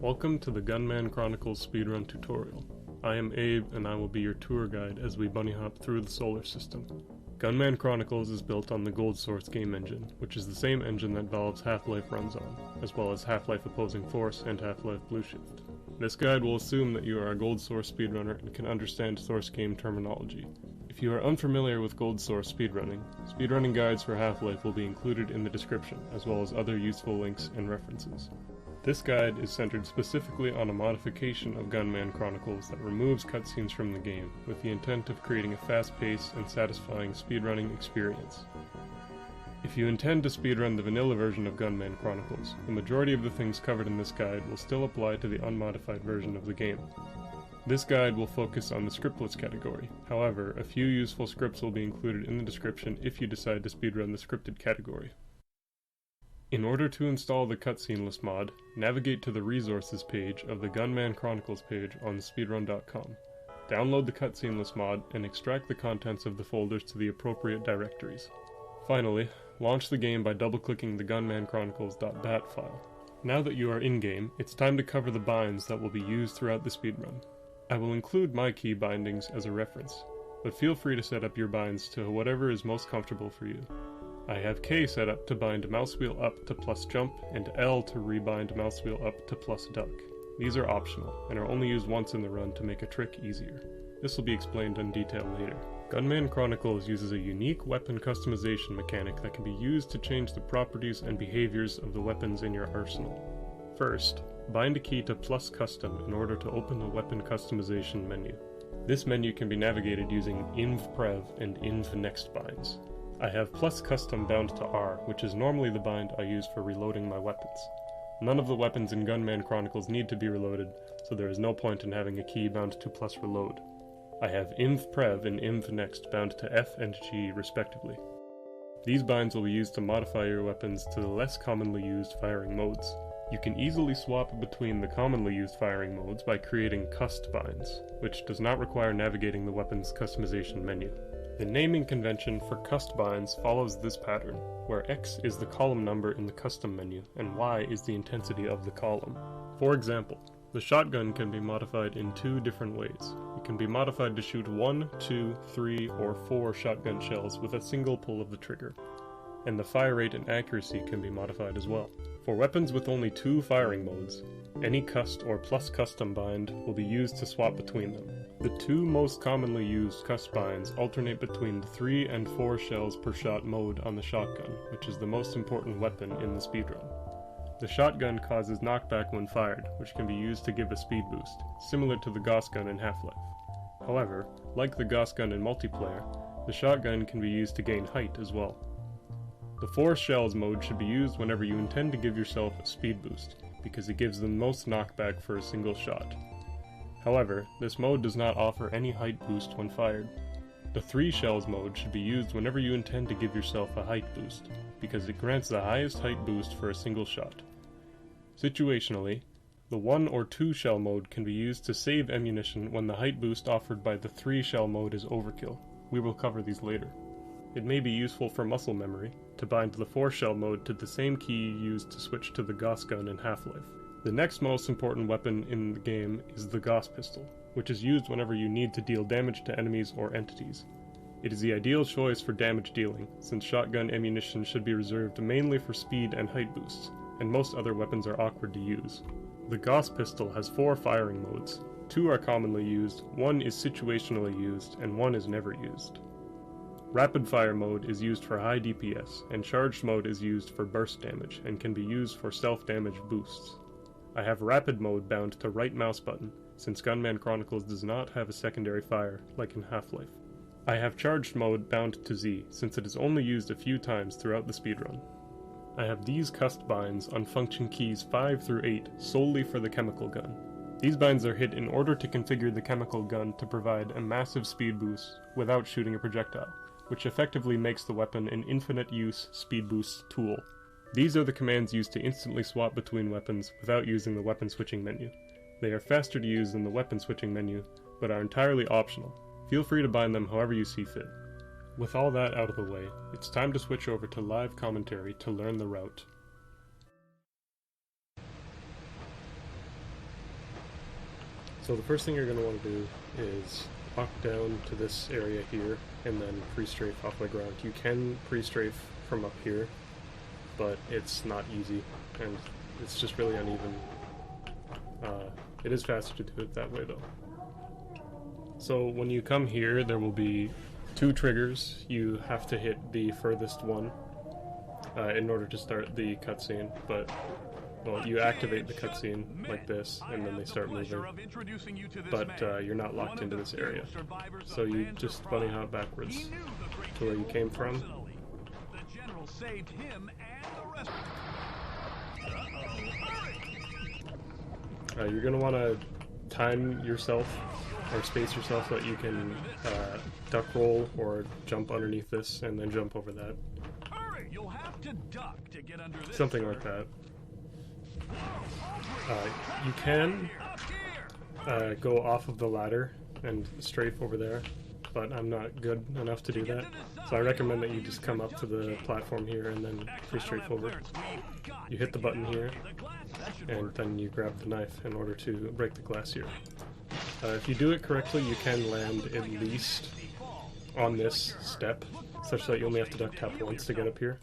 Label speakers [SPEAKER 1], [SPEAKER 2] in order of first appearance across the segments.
[SPEAKER 1] Welcome to the Gunman Chronicles speedrun tutorial. I am Abe and I will be your tour guide as we bunny hop through the solar system. Gunman Chronicles is built on the goldsource game engine, which is the same engine that Valve's Half-Life runs on, as well as Half-Life Opposing Force and Half-Life Blue Shift. This guide will assume that you are a goldsource speedrunner and can understand source game terminology. If you are unfamiliar with goldsource speedrunning guides for Half-Life will be included in the description, as well as other useful links and references. This guide is centered specifically on a modification of Gunman Chronicles that removes cutscenes from the game, with the intent of creating a fast-paced and satisfying speedrunning experience. If you intend to speedrun the vanilla version of Gunman Chronicles, the majority of the things covered in this guide will still apply to the unmodified version of the game. This guide will focus on the Scriptless category. However, a few useful scripts will be included in the description if you decide to speedrun the scripted category. In order to install the Cutsceneless mod, navigate to the resources page of the Gunman Chronicles page on speedrun.com. Download the Cutsceneless mod and extract the contents of the folders to the appropriate directories. Finally, launch the game by double-clicking the gunmanchronicles.bat file. Now that you are in-game, it's time to cover the binds that will be used throughout the speedrun. I will include my Keybindings as a reference, but feel free to set up your binds to whatever is most comfortable for you. I have K set up to bind mouse wheel up to plus jump, and L to rebind mouse wheel up to plus duck. These are optional, and are only used once in the run to make a trick easier. This will be explained in detail later. Gunman Chronicles uses a unique weapon customization mechanic that can be used to change the properties and behaviors of the weapons in your arsenal. First, bind a key to plus custom in order to open the weapon customization menu. This menu can be navigated using invprev and invnext binds. I have plus custom bound to R, which is normally the bind I use for reloading my weapons. None of the weapons in Gunman Chronicles need to be reloaded, so there is no point in having a key bound to plus reload. I have invprev and invnext bound to F and G respectively. These binds will be used to modify your weapons to the less commonly used firing modes. You can easily swap between the commonly used firing modes by creating cust binds, which does not require navigating the weapon's customization menu. The naming convention for cust binds follows this pattern, where X is the column number in the custom menu, and Y is the intensity of the column. For example, the shotgun can be modified in two different ways. It can be modified to shoot 1, 2, 3, or 4 shotgun shells with a single pull of the trigger, and the fire rate and accuracy can be modified as well. For weapons with only 2 firing modes, any cust or plus custom bind will be used to swap between them. The 2 most commonly used cust binds alternate between the 3 and 4 shells per shot mode on the shotgun, which is the most important weapon in the speedrun. The shotgun causes knockback when fired, which can be used to give a speed boost, similar to the Gauss gun in Half-Life. However, like the Gauss gun in multiplayer, the shotgun can be used to gain height as well. The 4 shells mode should be used whenever you intend to give yourself a speed boost, because it gives the most knockback for a single shot. However, this mode does not offer any height boost when fired. The 3 shells mode should be used whenever you intend to give yourself a height boost, because it grants the highest height boost for a single shot. Situationally, the 1 or 2 shell mode can be used to save ammunition when the height boost offered by the 3 shell mode is overkill. We will cover these later. It may be useful for muscle memory to bind the 4 shell mode to the same key used to switch to the Gauss gun in Half-Life. The next most important weapon in the game is the Gauss pistol, which is used whenever you need to deal damage to enemies or entities. It is the ideal choice for damage dealing, since shotgun ammunition should be reserved mainly for speed and height boosts, and most other weapons are awkward to use. The Gauss pistol has 4 firing modes. 2 are commonly used, 1 is situationally used, and 1 is never used. Rapid fire mode is used for high DPS, and charged mode is used for burst damage, and can be used for self-damage boosts. I have rapid mode bound to right mouse button, since Gunman Chronicles does not have a secondary fire, like in Half-Life. I have charged mode bound to Z, since it is only used a few times throughout the speedrun. I have these cust binds on function keys 5 through 8 solely for the chemical gun. These binds are hit in order to configure the chemical gun to provide a massive speed boost without shooting a projectile, which effectively makes the weapon an infinite use speed boost tool. These are the commands used to instantly swap between weapons without using the weapon switching menu. They are faster to use than the weapon switching menu, but are entirely optional. Feel free to bind them however you see fit. With all that out of the way, it's time to switch over to live commentary to learn the route. So the first thing you're going to want to do is walk down to this area here and then pre-strafe off the ground. You can pre-strafe from up here, but it's not easy and it's just really uneven. It is faster to do it that way though. So when you come here, there will be 2 triggers. You have to hit the furthest one in order to start the cutscene, but well, you activate the cutscene like this, and then they start moving. But you're not locked into this area, so you just bunny hop backwards to where you came from. You're going to want to time yourself or space yourself so that you can duck roll or jump underneath this and then jump over that.
[SPEAKER 2] You'll have to duck to get under this.
[SPEAKER 1] Something like that. You can go off of the ladder and strafe over there, but I'm not good enough to do that. So I recommend that you just come up to the platform here and then pre-strafe over. You hit the button here, and then you grab the knife in order to break the glass here. If you do it correctly, you can land at least on this step, such that you only have to duck tap once to get up here.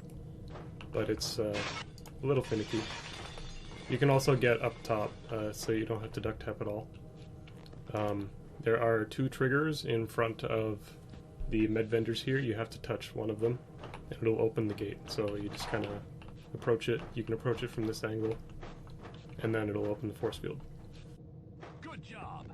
[SPEAKER 1] But it's a little finicky. You can also get up top, so you don't have to duck tap at all. There are 2 triggers in front of the med vendors here. You have to touch one of them, and it'll open the gate. So you just kind of approach it. You can approach it from this angle, and then it'll open the force field.
[SPEAKER 2] Good job.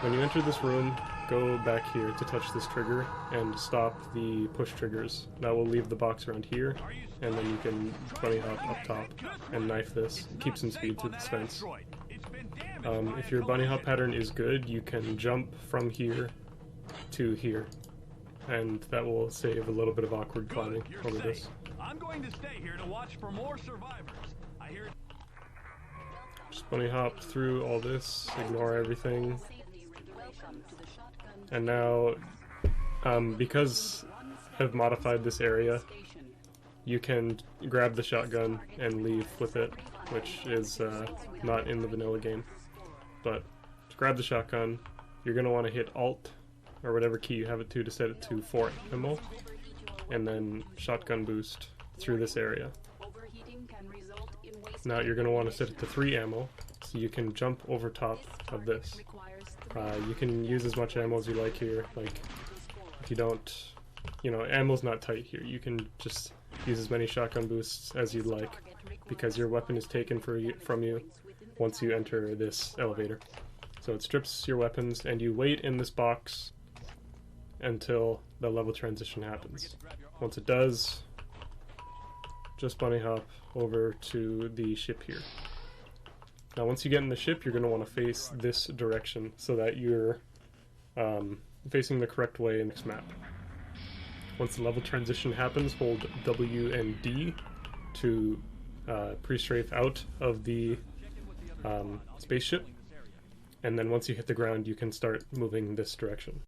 [SPEAKER 1] When you enter this room, go back here to touch this trigger and stop the push triggers. That will leave the box around here, and then you can bunny hop up top and knife this. Keep some speed through this fence. If your bunny hop pattern is good, you can jump from here to here, and that will save a little bit of awkward climbing over this.
[SPEAKER 2] I'm going to stay here to watch for more survivors. I hear.
[SPEAKER 1] Just bunny hop through all this, ignore everything. And now, because I've modified this area, you can grab the shotgun and leave with it, which is not in the vanilla game. But to grab the shotgun, you're going to want to hit Alt, or whatever key you have it to set it to 4 ammo, and then shotgun boost through this area. Now you're going to want to set it to 3 ammo, so you can jump over top of this. You can use as much ammo as you like here. Like, if you don't, ammo's not tight here. You can just use as many shotgun boosts as you'd like, because your weapon is taken from you once you enter this elevator. So it strips your weapons, and you wait in this box until the level transition happens. Once it does, just bunny hop over to the ship here. Now once you get in the ship, you're going to want to face this direction so that you're facing the correct way in this map. Once the level transition happens, hold W and D to pre-strafe out of the spaceship, and then once you hit the ground, you can start moving this direction.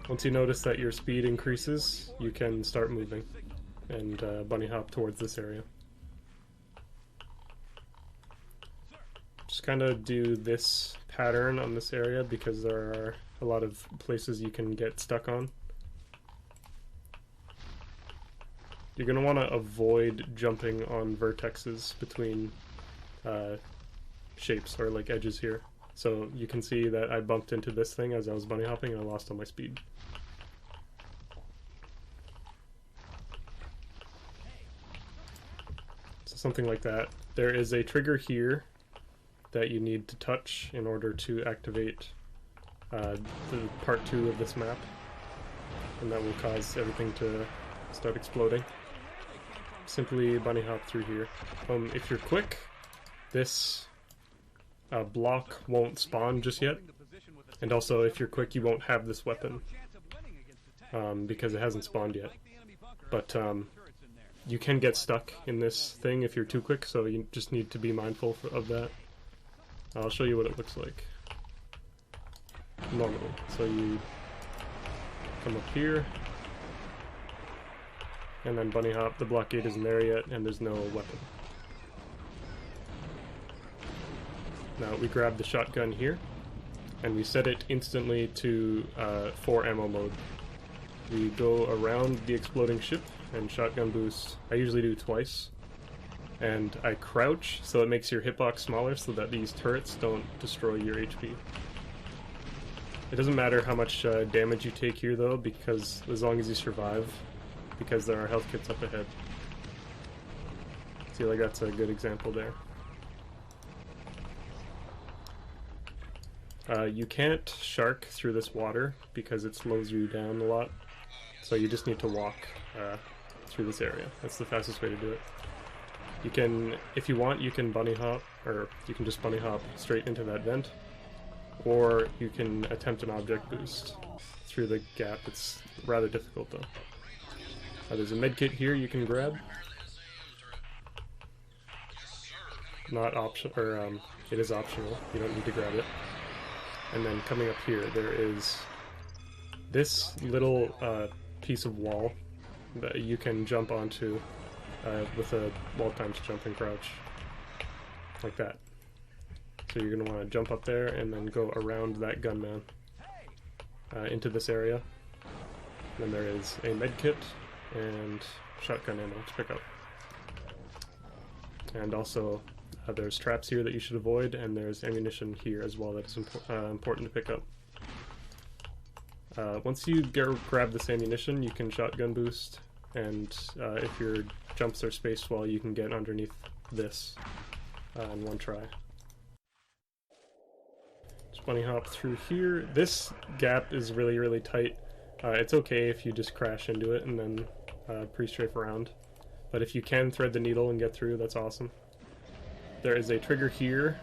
[SPEAKER 1] Once you notice that your speed increases, you can start moving and bunny hop towards this area. Just kind of do this pattern on this area because there are a lot of places you can get stuck on. You're going to want to avoid jumping on vertexes between shapes or like edges here. So you can see that I bumped into this thing as I was bunny hopping and I lost all my speed. So something like that. There is a trigger here that you need to touch in order to activate the part 2 of this map, and that will cause everything to start exploding. Simply bunny hop through here. If you're quick, this block won't spawn just yet, and also if you're quick you won't have this weapon because it hasn't spawned yet. But you can get stuck in this thing if you're too quick, so you just need to be mindful of that. I'll show you what it looks like normally. So you come up here and then bunny hop. The blockade isn't there yet and there's no weapon. Now we grab the shotgun here, and we set it instantly to 4 ammo mode. We go around the exploding ship and shotgun boost. I usually do twice. And I crouch so it makes your hitbox smaller so that these turrets don't destroy your HP. It doesn't matter how much damage you take here though, because as long as you survive, because there are health kits up ahead. See, like that's a good example there. You can't shark through this water because it slows you down a lot, so you just need to walk through this area. That's the fastest way to do it. You can, if you want, you can bunny hop, or you can just bunny hop straight into that vent, or you can attempt an object boost through the gap. It's rather difficult though. There's a medkit here you can grab. Not option, or it is optional. You don't need to grab it. And then coming up here, there is this little piece of wall that you can jump onto with a wall times jump and crouch, like that. So you're going to want to jump up there and then go around that gunman into this area. Then there is a medkit and shotgun ammo to pick up. And also there's traps here that you should avoid, and there's ammunition here as well that is important to pick up. Once you grab this ammunition, you can shotgun boost, and if your jumps are spaced well, you can get underneath this in one try. Just bunny hop through here. This gap is really, really tight. It's okay if you just crash into it and then pre-strafe around, but if you can thread the needle and get through, that's awesome. There is a trigger here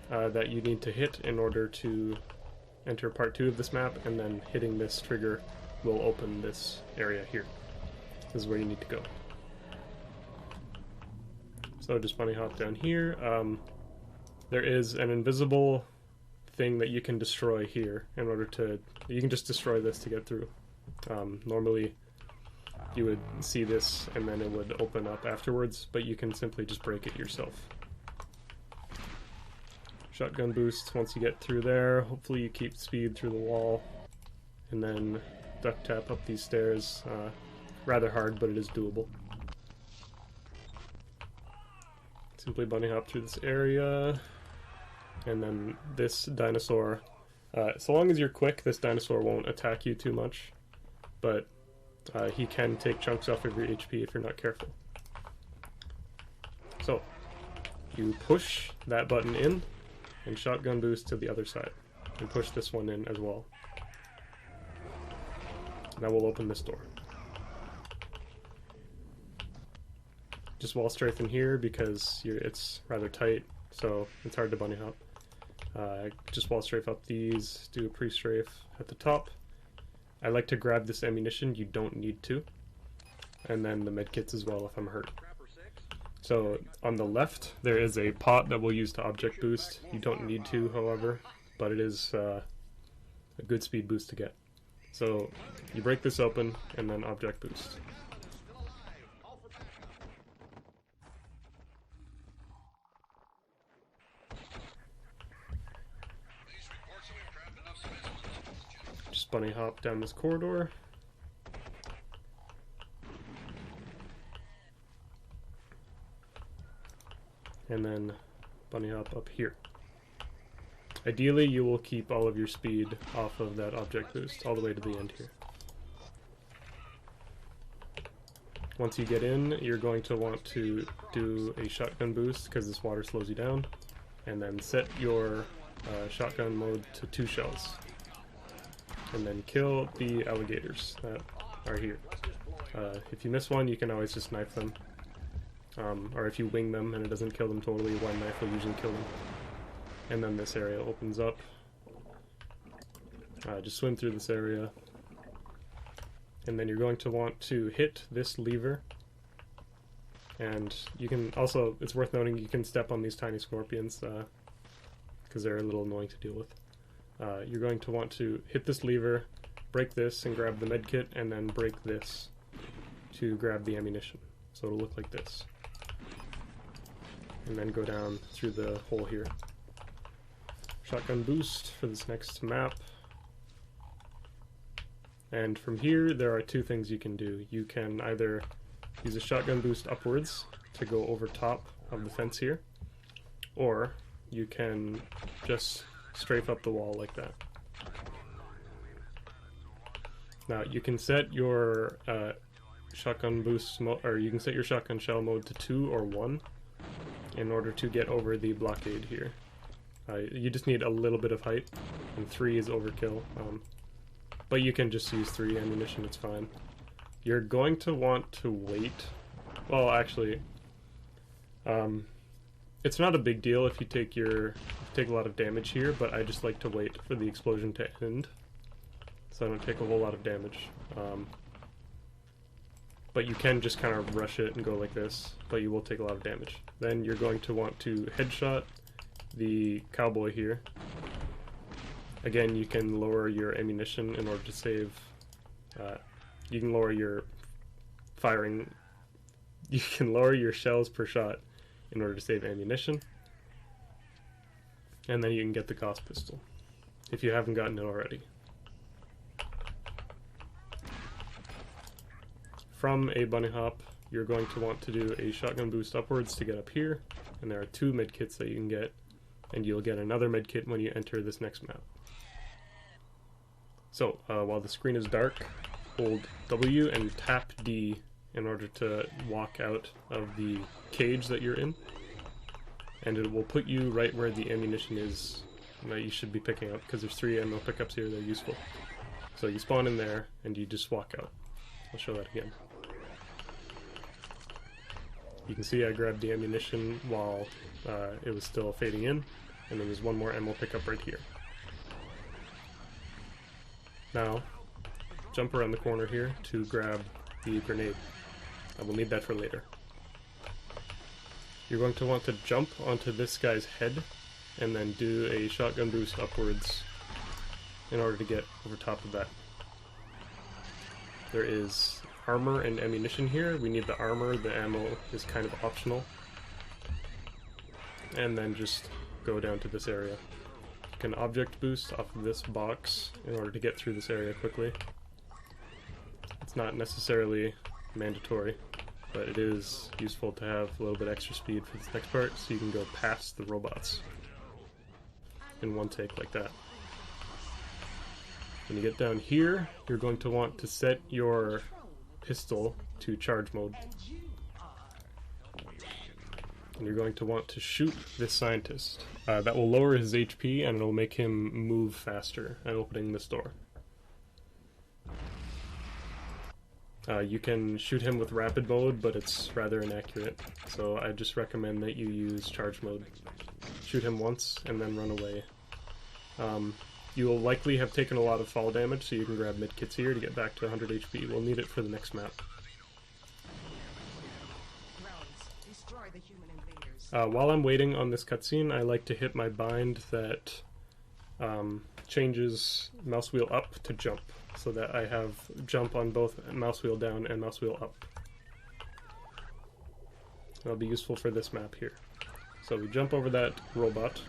[SPEAKER 1] that you need to hit in order to enter part 2 of this map, and then hitting this trigger will open this area here. This is where you need to go. So just bunny hop down here. There is an invisible thing that you can destroy here in order to... You can just destroy this to get through. Normally you would see this and then it would open up afterwards, but you can simply just break it yourself. Shotgun boost once you get through there. Hopefully you keep speed through the wall, and then duck tap up these stairs. Rather hard, but it is doable. Simply bunny hop through this area, and then this dinosaur. So long as you're quick, this dinosaur won't attack you too much, but he can take chunks off of your HP if you're not careful. So, you push that button in, and shotgun boost to the other side, and push this one in as well. That will open this door. Just wall strafe in here because it's rather tight, so it's hard to bunny hop. Just wall strafe up these, do a pre-strafe at the top. I like to grab this ammunition, you don't need to. And then the medkits as well if I'm hurt. So on the left there is a pot that we'll use to object boost. You don't need to, however, but it is a good speed boost to get. So you break this open and then object boost. Just bunny hop down this corridor. And then bunny hop up here. Ideally, you will keep all of your speed off of that object boost all the way to the end here. Once you get in, you're going to want to do a shotgun boost because this water slows you down, and then set your shotgun mode to 2 shells. And then kill the alligators that are here. If you miss one, you can always just knife them. Or if you wing them and it doesn't kill them totally, one knife will usually kill them. And then this area opens up. Just swim through this area. And then you're going to want to hit this lever. And you can also, it's worth noting, you can step on these tiny scorpions because they're a little annoying to deal with. You're going to want to hit this lever, break this and grab the medkit, and then break this to grab the ammunition. So it'll look like this. And then go down through the hole here. shotgun boost for this next map. And from here, there are two things you can do. You can either use a shotgun boost upwards to go over top of the fence here, or you can just strafe up the wall like that. Now you can set your shotgun boost or you can set your shotgun shell mode to 2 or 1 in order to get over the blockade here. You just need a little bit of height, and 3 is overkill. But you can just use 3 ammunition, it's fine. You're going to want to wait. Well, actually, it's not a big deal if you take a lot of damage here, but I just like to wait for the explosion to end, so I don't take a whole lot of damage. But you can just kind of rush it and go like this, but you will take a lot of damage. Then you're going to want to headshot the cowboy here. Again, you can lower your ammunition in order to save. You can lower your firing. You can lower your shells per shot in order to save ammunition. And then you can get the Gauss pistol if you haven't gotten it already. From a bunny hop, you're going to want to do a shotgun boost upwards to get up here, and there are 2 medkits that you can get, and you'll get another medkit when you enter this next map. So, while the screen is dark, hold W and tap D in order to walk out of the cage that you're in, and it will put you right where the ammunition is that you should be picking up, because there's 3 ammo pickups here that are useful. So you spawn in there, and you just walk out. I'll show that again. You can see I grabbed the ammunition while it was still fading in, and then there's 1 more ammo pickup right here. Now, jump around the corner here to grab the grenade. I will need that for later. You're going to want to jump onto this guy's head and then do a shotgun boost upwards in order to get over top of that. There is armor and ammunition here. We need the armor, the ammo is kind of optional. And then just go down to this area. You can object boost off of this box in order to get through this area quickly. It's not necessarily mandatory, but it is useful to have a little bit extra speed for this next part, so you can go past the robots in one take like that. When you get down here, you're going to want to set your pistol to charge mode. And you're going to want to shoot this scientist. That will lower his HP and it'll make him move faster at opening this door. You can shoot him with rapid mode, but it's rather inaccurate, so I just recommend that you use charge mode. Shoot him once and then run away. You will likely have taken a lot of fall damage, so you can grab medkits here to get back to 100 HP. We'll need it for the next map. While I'm waiting on this cutscene, I like to hit my bind that changes mouse wheel up to jump, so that I have jump on both mouse wheel down and mouse wheel up. That'll be useful for this map here. So we jump over that robot,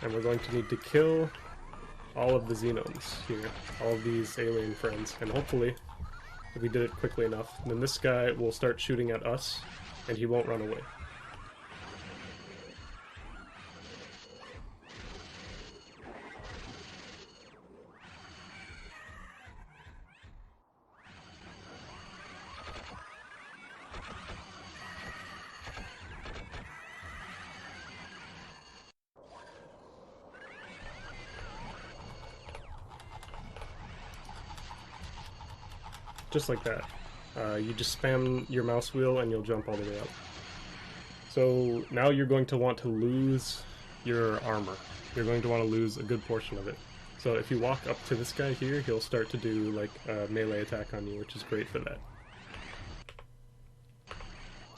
[SPEAKER 1] and we're going to need to kill all of the Xenons here, all of these alien friends, and hopefully, if we did it quickly enough, then this guy will start shooting at us, and he won't run away. Just like that. You just spam your mouse wheel and you'll jump all the way up. So now you're going to want to lose your armor. You're going to want to lose a good portion of it. So if you walk up to this guy here, he'll start to do like a melee attack on you, which is great for that.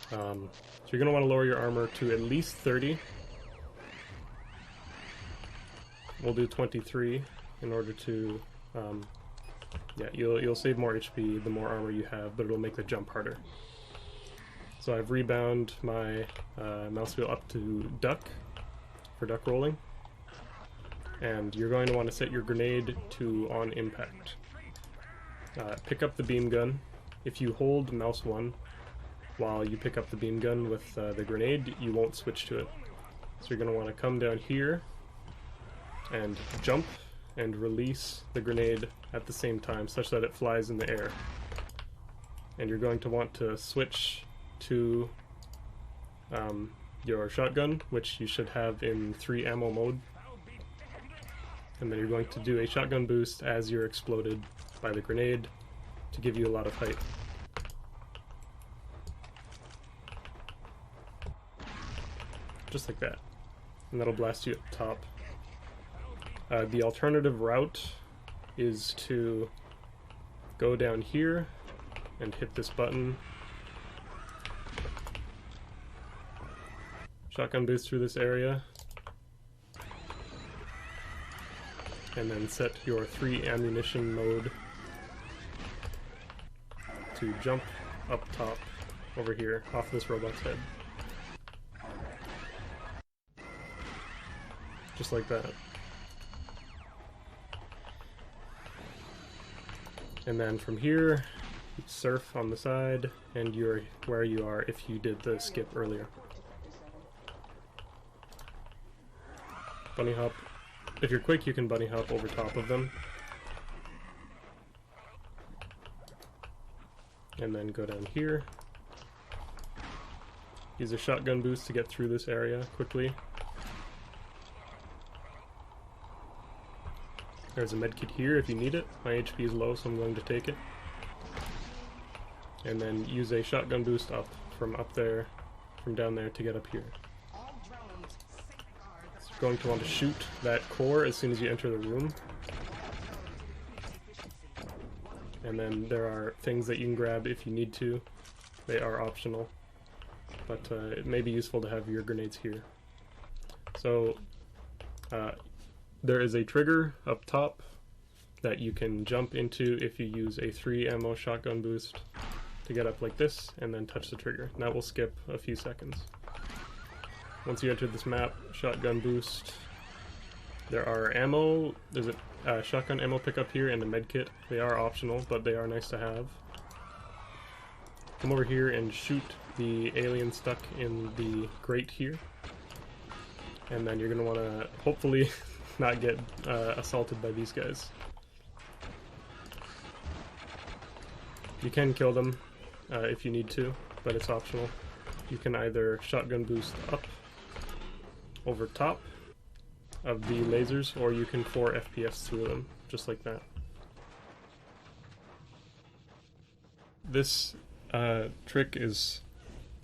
[SPEAKER 1] So you're going to want to lower your armor to at least 30. We'll do 23 in order to... yeah, you'll save more HP the more armor you have, but it'll make the jump harder. So I've rebound my mouse wheel up to duck for duck rolling. and you're going to want to set your grenade to on impact. Pick up the beam gun. If you hold mouse 1 while you pick up the beam gun with the grenade, you won't switch to it. So you're going to want to come down here and jump and release the grenade at the same time such that it flies in the air. And you're going to want to switch to your shotgun, which you should have in 3 ammo mode. And then you're going to do a shotgun boost as you're exploded by the grenade to give you a lot of height. Just like that. And that'll blast you at the top. The alternative route is to go down here and hit this button. Shotgun boost through this area. And then set your 3 ammunition mode to jump up top over here off this robot's head. Just like that. And then from here, you surf on the side, and you're where you are if you did the skip earlier. Bunny hop. If you're quick, you can bunny hop over top of them. And then go down here. Use a shotgun boost to get through this area quickly. There's a medkit here if you need it. My HP is low, so I'm going to take it. And then use a shotgun boost up from down there to get up here. So you're going to want to shoot that core as soon as you enter the room. And then there are things that you can grab if you need to. They are optional, but it may be useful to have your grenades here. So there is a trigger up top that you can jump into if you use a 3 ammo shotgun boost to get up like this and then touch the trigger. And that will skip a few seconds. Once you enter this map, shotgun boost. There are ammo. There's a shotgun ammo pickup here and a medkit. They are optional, but they are nice to have. Come over here and shoot the alien stuck in the grate here. And then you're going to want to hopefully not get assaulted by these guys. You can kill them if you need to, but it's optional. You can either shotgun boost up over top of the lasers, or you can 4 FPS through them, just like that. This trick is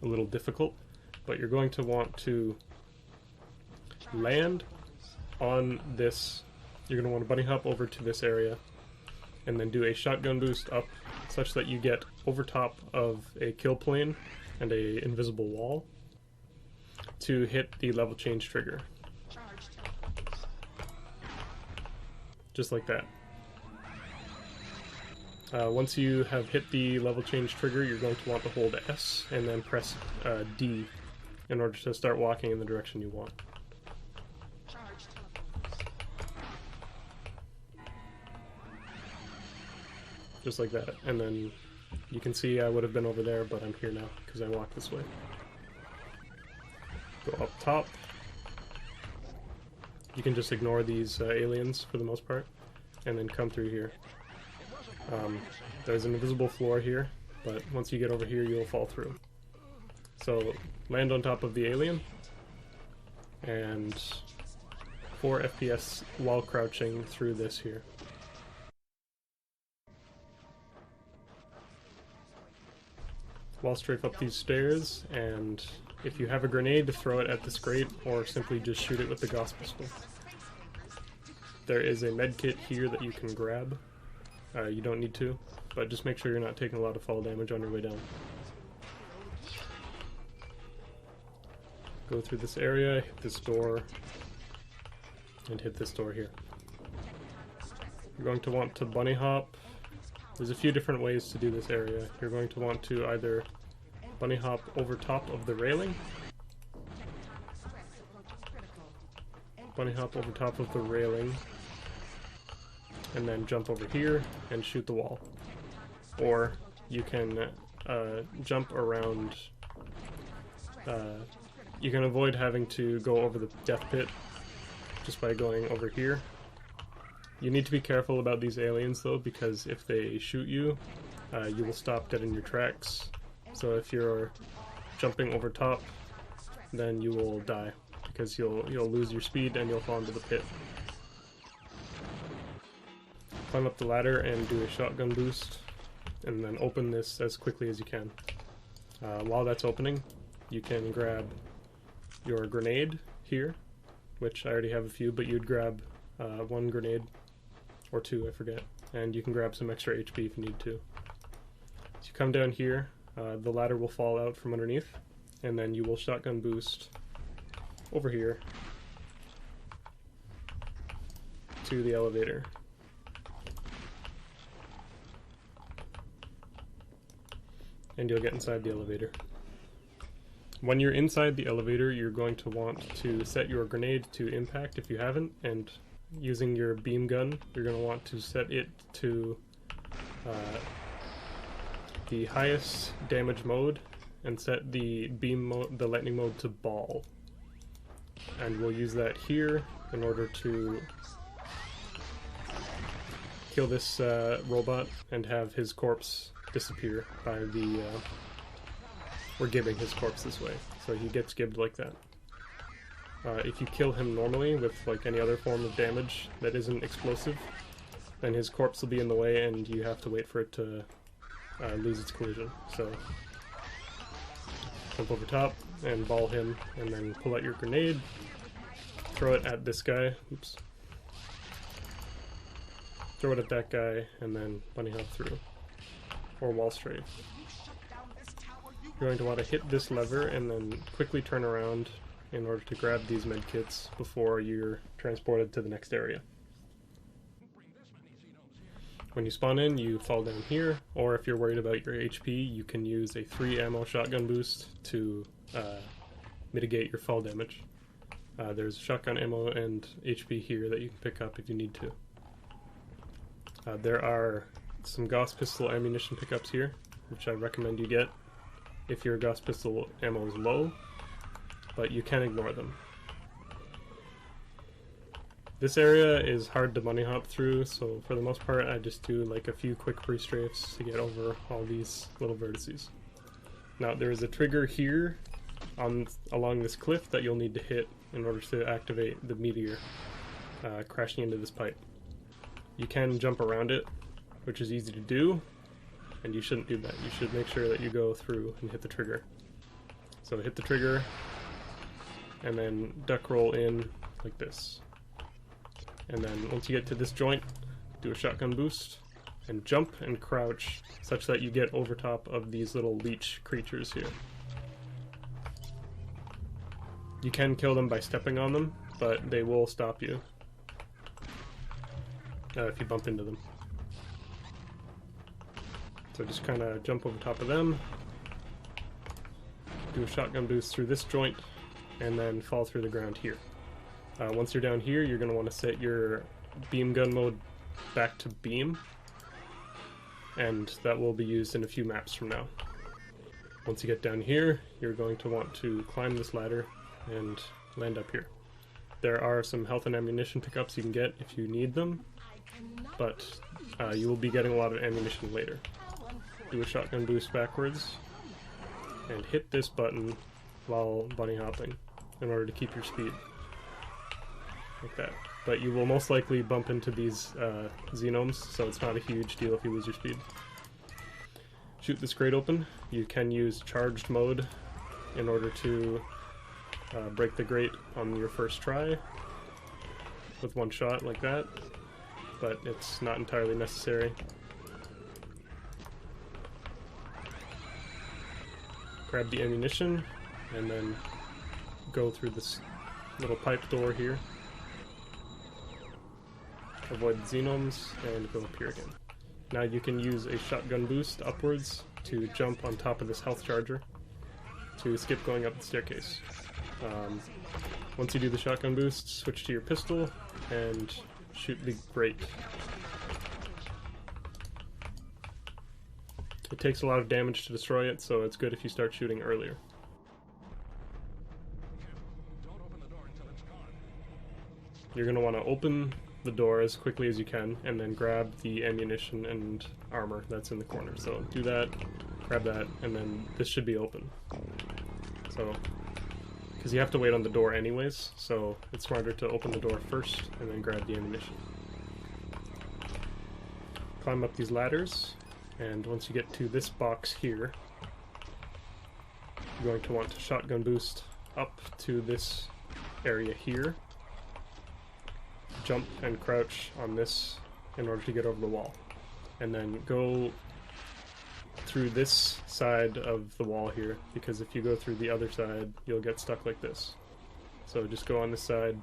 [SPEAKER 1] a little difficult, but you're going to want to land on this. You're going to want to bunny hop over to this area and then do a shotgun boost up such that you get over top of a kill plane and a invisible wall to hit the level change trigger. Just like that. Once you have hit the level change trigger, you're going to want to hold S and then press D in order to start walking in the direction you want. Just like that. And then you can see I would have been over there, but I'm here now because I walked this way. Go up top. You can just ignore these aliens for the most part, and then come through here. There's an invisible floor here, but once you get over here, you'll fall through. So land on top of the alien, and 4 FPS while crouching through this here. Wall strafe up these stairs, and if you have a grenade, throw it at this grate, or simply just shoot it with the Gauss pistol. There is a medkit here that you can grab. You don't need to, but just make sure you're not taking a lot of fall damage on your way down. Go through this area, hit this door, and hit this door here. You're going to want to bunny hop. There's a few different ways to do this area. You're going to want to either bunny hop over top of the railing, bunny hop over top of the railing, and then jump over here and shoot the wall. Or you can jump around. You can avoid having to go over the death pit just by going over here. You need to be careful about these aliens though, because if they shoot you, you will stop dead in your tracks. So if you're jumping over top, then you will die, because you'll lose your speed and you'll fall into the pit. Climb up the ladder and do a shotgun boost, and then open this as quickly as you can. While that's opening, you can grab your grenade here, which I already have a few, but you'd grab one grenade, or two, I forget, and you can grab some extra HP if you need to. So you come down here, the ladder will fall out from underneath, and then you will shotgun boost over here to the elevator. And you'll get inside the elevator. When you're inside the elevator, you're going to want to set your grenade to impact if you haven't, and using your beam gun, you're going to want to set it to the highest damage mode, and set the the lightning mode to ball. And we'll use that here in order to kill this robot and have his corpse disappear by the... we're gibbing his corpse this way, so he gets gibbed like that. If you kill him normally with like any other form of damage that isn't explosive, then his corpse will be in the way and you have to wait for it to lose its collision. So jump over top and ball him, and then pull out your grenade, throw it at this guy, oops, throw it at that guy, and then bunny hop through, or wall strafe. You're going to want to hit this lever and then quickly turn around in order to grab these medkits before you're transported to the next area. When you spawn in, you fall down here, or if you're worried about your HP, you can use a 3 ammo shotgun boost to mitigate your fall damage. There's shotgun ammo and HP here that you can pick up if you need to. There are some Gauss pistol ammunition pickups here, which I recommend you get if your Gauss pistol ammo is low, but you can ignore them. This area is hard to bunny hop through, so for the most part I just do like a few quick pre-strafes to get over all these little vertices. Now there is a trigger here along this cliff that you'll need to hit in order to activate the meteor crashing into this pipe. You can jump around it, which is easy to do, and you shouldn't do that. You should make sure that you go through and hit the trigger. So hit the trigger, and then duck roll in like this. And then once you get to this joint, do a shotgun boost, and jump and crouch such that you get over top of these little leech creatures here. You can kill them by stepping on them, but they will stop you if you bump into them. So just kind of jump over top of them, do a shotgun boost through this joint, and then fall through the ground here. Once you're down here, you're going to want to set your beam gun mode back to beam, and that will be used in a few maps from now. Once you get down here, you're going to want to climb this ladder and land up here. There are some health and ammunition pickups you can get if you need them, but you will be getting a lot of ammunition later. Do a shotgun boost backwards, and hit this button while bunny hopping in order to keep your speed. Like that. But you will most likely bump into these xenomes, so it's not a huge deal if you lose your speed. Shoot this crate open. You can use charged mode in order to break the grate on your first try with one shot like that, but it's not entirely necessary. Grab the ammunition and then go through this little pipe door here. Avoid the xenomes and go up here again. Now you can use a shotgun boost upwards to jump on top of this health charger to skip going up the staircase. Once you do the shotgun boost, switch to your pistol and shoot the grate. It takes a lot of damage to destroy it, so it's good if you start shooting earlier. You're going to want to open the door as quickly as you can, and then grab the ammunition and armor that's in the corner. So do that, grab that, and then this should be open. So, because you have to wait on the door anyways, so it's smarter to open the door first and then grab the ammunition. Climb up these ladders, and once you get to this box here, you're going to want to shotgun boost up to this area here. Jump and crouch on this in order to get over the wall, and then go through this side of the wall here, because if you go through the other side you'll get stuck like this. So just go on this side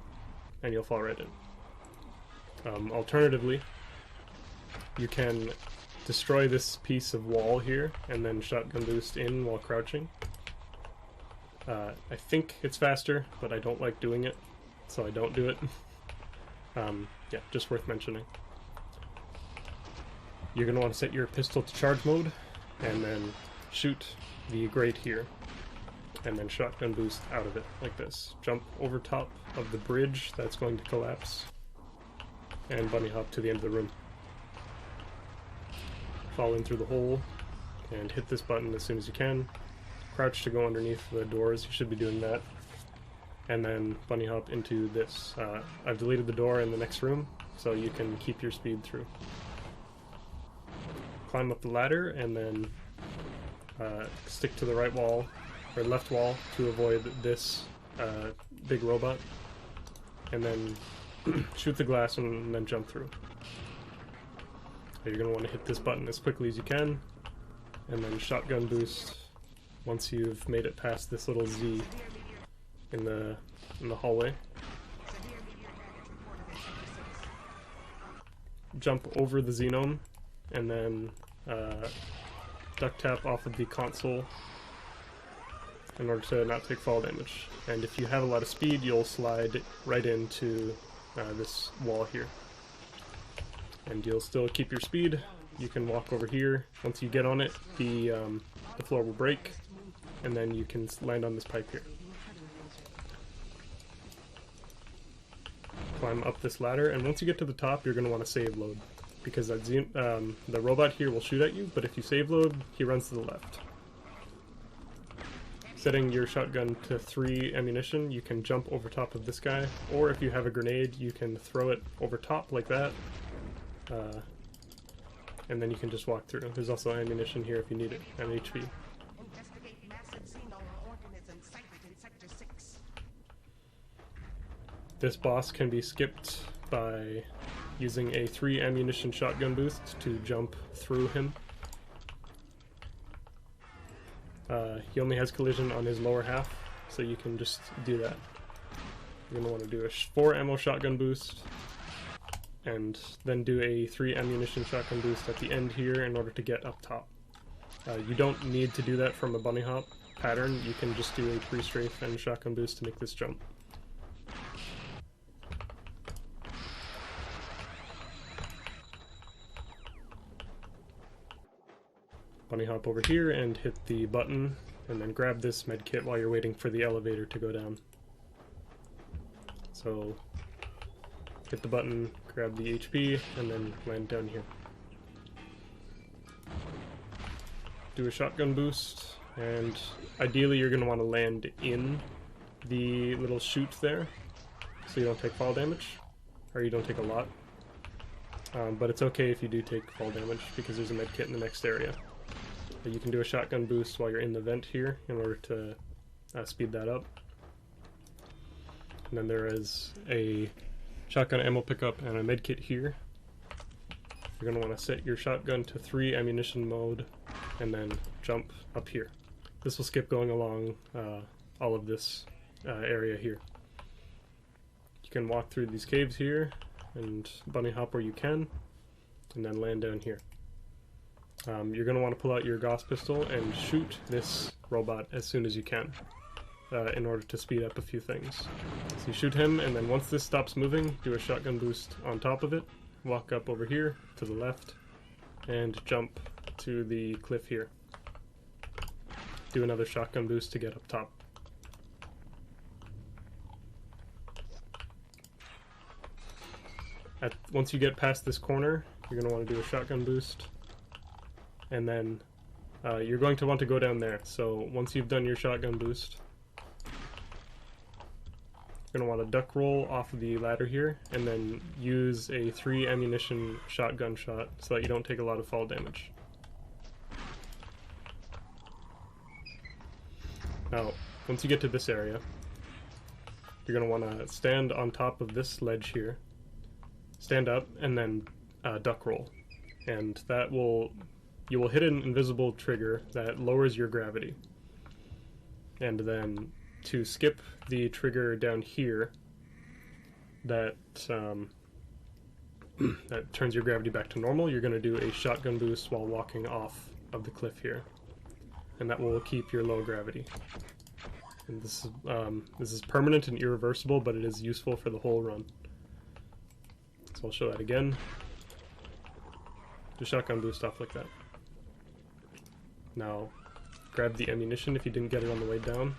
[SPEAKER 1] and you'll fall right in. Alternatively, you can destroy this piece of wall here and then shotgun boost in while crouching. I think it's faster, but I don't like doing it, so I don't do it. Yeah, just worth mentioning. You're going to want to set your pistol to charge mode, and then shoot the grate here, and then shotgun boost out of it, like this. Jump over top of the bridge that's going to collapse, and bunny hop to the end of the room. Fall in through the hole, and hit this button as soon as you can. Crouch to go underneath the doors, you should be doing that. And then bunny hop into this. I've deleted the door in the next room, so you can keep your speed through. Climb up the ladder, and then stick to the right wall, or left wall, to avoid this big robot. And then shoot the glass and then jump through. You're going to want to hit this button as quickly as you can, and then shotgun boost once you've made it past this little Z in the hallway. Jump over the Xenome, and then duck tap off of the console in order to not take fall damage. And if you have a lot of speed, you'll slide right into this wall here. And you'll still keep your speed. You can walk over here. Once you get on it, the floor will break, and then you can land on this pipe here. Climb up this ladder, and once you get to the top, you're going to want to save load, because that the robot here will shoot at you, but if you save load, he runs to the left. Setting your shotgun to 3 ammunition, you can jump over top of this guy, or if you have a grenade, you can throw it over top like that, and then you can just walk through. There's also ammunition here if you need it, and HP. This boss can be skipped by using a 3 ammunition shotgun boost to jump through him. He only has collision on his lower half, so you can just do that. You're going to want to do a 4 ammo shotgun boost, and then do a 3 ammunition shotgun boost at the end here in order to get up top. You don't need to do that from a bunny hop pattern, you can just do a pre-strafe and shotgun boost to make this jump. Bunny hop over here and hit the button, and then grab this medkit while you're waiting for the elevator to go down. So hit the button, grab the HP, and then land down here. Do a shotgun boost, and ideally you're going to want to land in the little chute there, so you don't take fall damage, or you don't take a lot. But it's okay if you do take fall damage, because there's a medkit in the next area. You can do a shotgun boost while you're in the vent here in order to speed that up. And then there is a shotgun ammo pickup and a medkit here. You're going to want to set your shotgun to 3 ammunition mode and then jump up here. This will skip going along all of this area here. You can walk through these caves here and bunny hop where you can, and then land down here. You're going to want to pull out your Gauss pistol and shoot this robot as soon as you can. in order to speed up a few things. So you shoot him, and then once this stops moving, do a shotgun boost on top of it, walk up over here to the left, and jump to the cliff here. Do another shotgun boost to get up top. Once you get past this corner, you're going to want to do a shotgun boost, and then you're going to want to go down there. So once you've done your shotgun boost, you're going to want to duck roll off of the ladder here, and then use a 3 ammunition shotgun shot so that you don't take a lot of fall damage. Now, once you get to this area, you're going to want to stand on top of this ledge here, stand up, and then duck roll. And that you will hit an invisible trigger that lowers your gravity. And then to skip the trigger down here, that that turns your gravity back to normal, you're going to do a shotgun boost while walking off of the cliff here. And that will keep your low gravity. And this is permanent and irreversible, but it is useful for the whole run. So I'll show that again. Do shotgun boost off like that. Now, grab the ammunition if you didn't get it on the way down,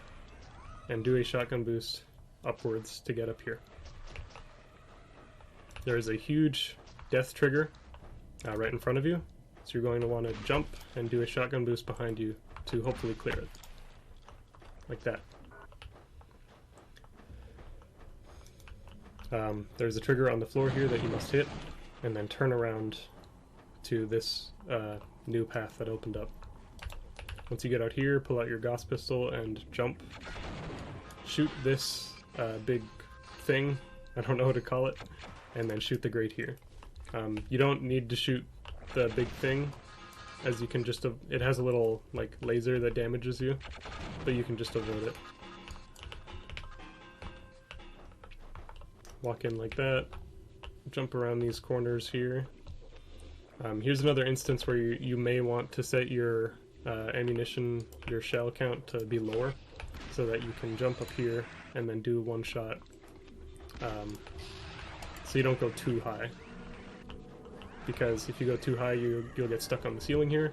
[SPEAKER 1] and do a shotgun boost upwards to get up here. There is a huge death trigger right in front of you, so you're going to want to jump and do a shotgun boost behind you to hopefully clear it. Like that. There's a trigger on the floor here that you must hit, and then turn around to this new path that opened up. Once you get out here, pull out your Gauss pistol and jump. Shoot this big thing, I don't know what to call it, and then shoot the grate here. You don't need to shoot the big thing, as you can just, it has a little like laser that damages you, but you can just avoid it. Walk in like that, jump around these corners here. Here's another instance where you may want to set your ammunition, your shell count to be lower, so that you can jump up here and then do one shot, so you don't go too high. Because if you go too high, you'll get stuck on the ceiling here,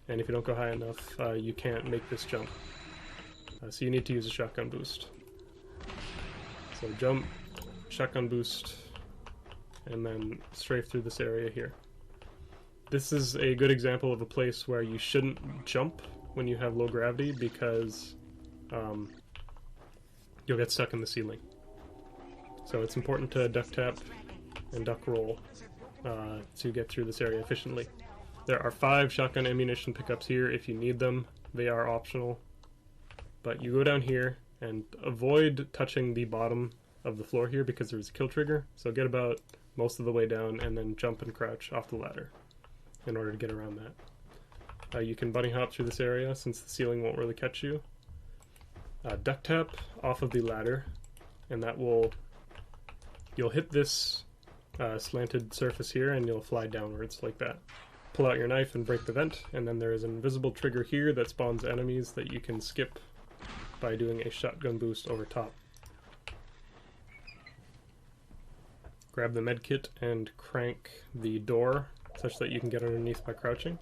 [SPEAKER 1] and if you don't go high enough, you can't make this jump. So you need to use a shotgun boost. So jump, shotgun boost, and then strafe through this area here. This is a good example of a place where you shouldn't jump when you have low gravity, because you'll get stuck in the ceiling. So it's important to duck tap and duck roll to get through this area efficiently. There are 5 shotgun ammunition pickups here if you need them. They are optional. But you go down here and avoid touching the bottom of the floor here because there's a kill trigger. So get about most of the way down and then jump and crouch off the ladder in order to get around that. You can bunny hop through this area since the ceiling won't really catch you. Duck tap off of the ladder, and that you'll hit this slanted surface here and you'll fly downwards like that. Pull out your knife and break the vent, and then there is an invisible trigger here that spawns enemies that you can skip by doing a shotgun boost over top. Grab the medkit and crank the door such that you can get underneath by crouching,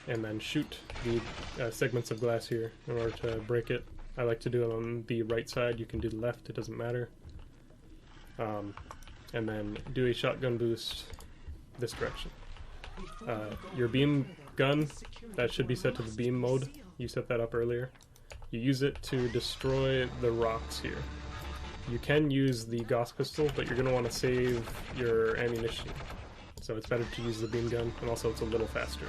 [SPEAKER 1] and then shoot the segments of glass here in order to break it. I like to do it on the right side. You can do the left, it doesn't matter. And then do a shotgun boost this direction. Your beam gun, that should be set to the beam mode. You set that up earlier. You use it to destroy the rocks here. You can use the Gauss pistol, but you're going to want to save your ammunition. So it's better to use the beam gun, and also it's a little faster.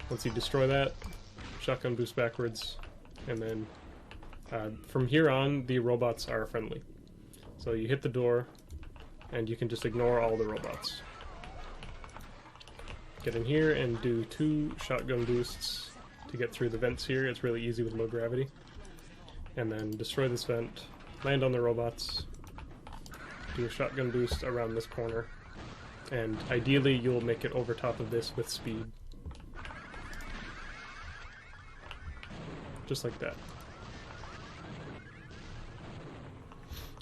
[SPEAKER 1] Once you destroy that, shotgun boost backwards, and then from here on, the robots are friendly. So you hit the door, and you can just ignore all the robots. Get in here and do 2 shotgun boosts to get through the vents here. It's really easy with low gravity. And then destroy this vent, land on the robots, do a shotgun boost around this corner, and ideally you'll make it over top of this with speed. Just like that.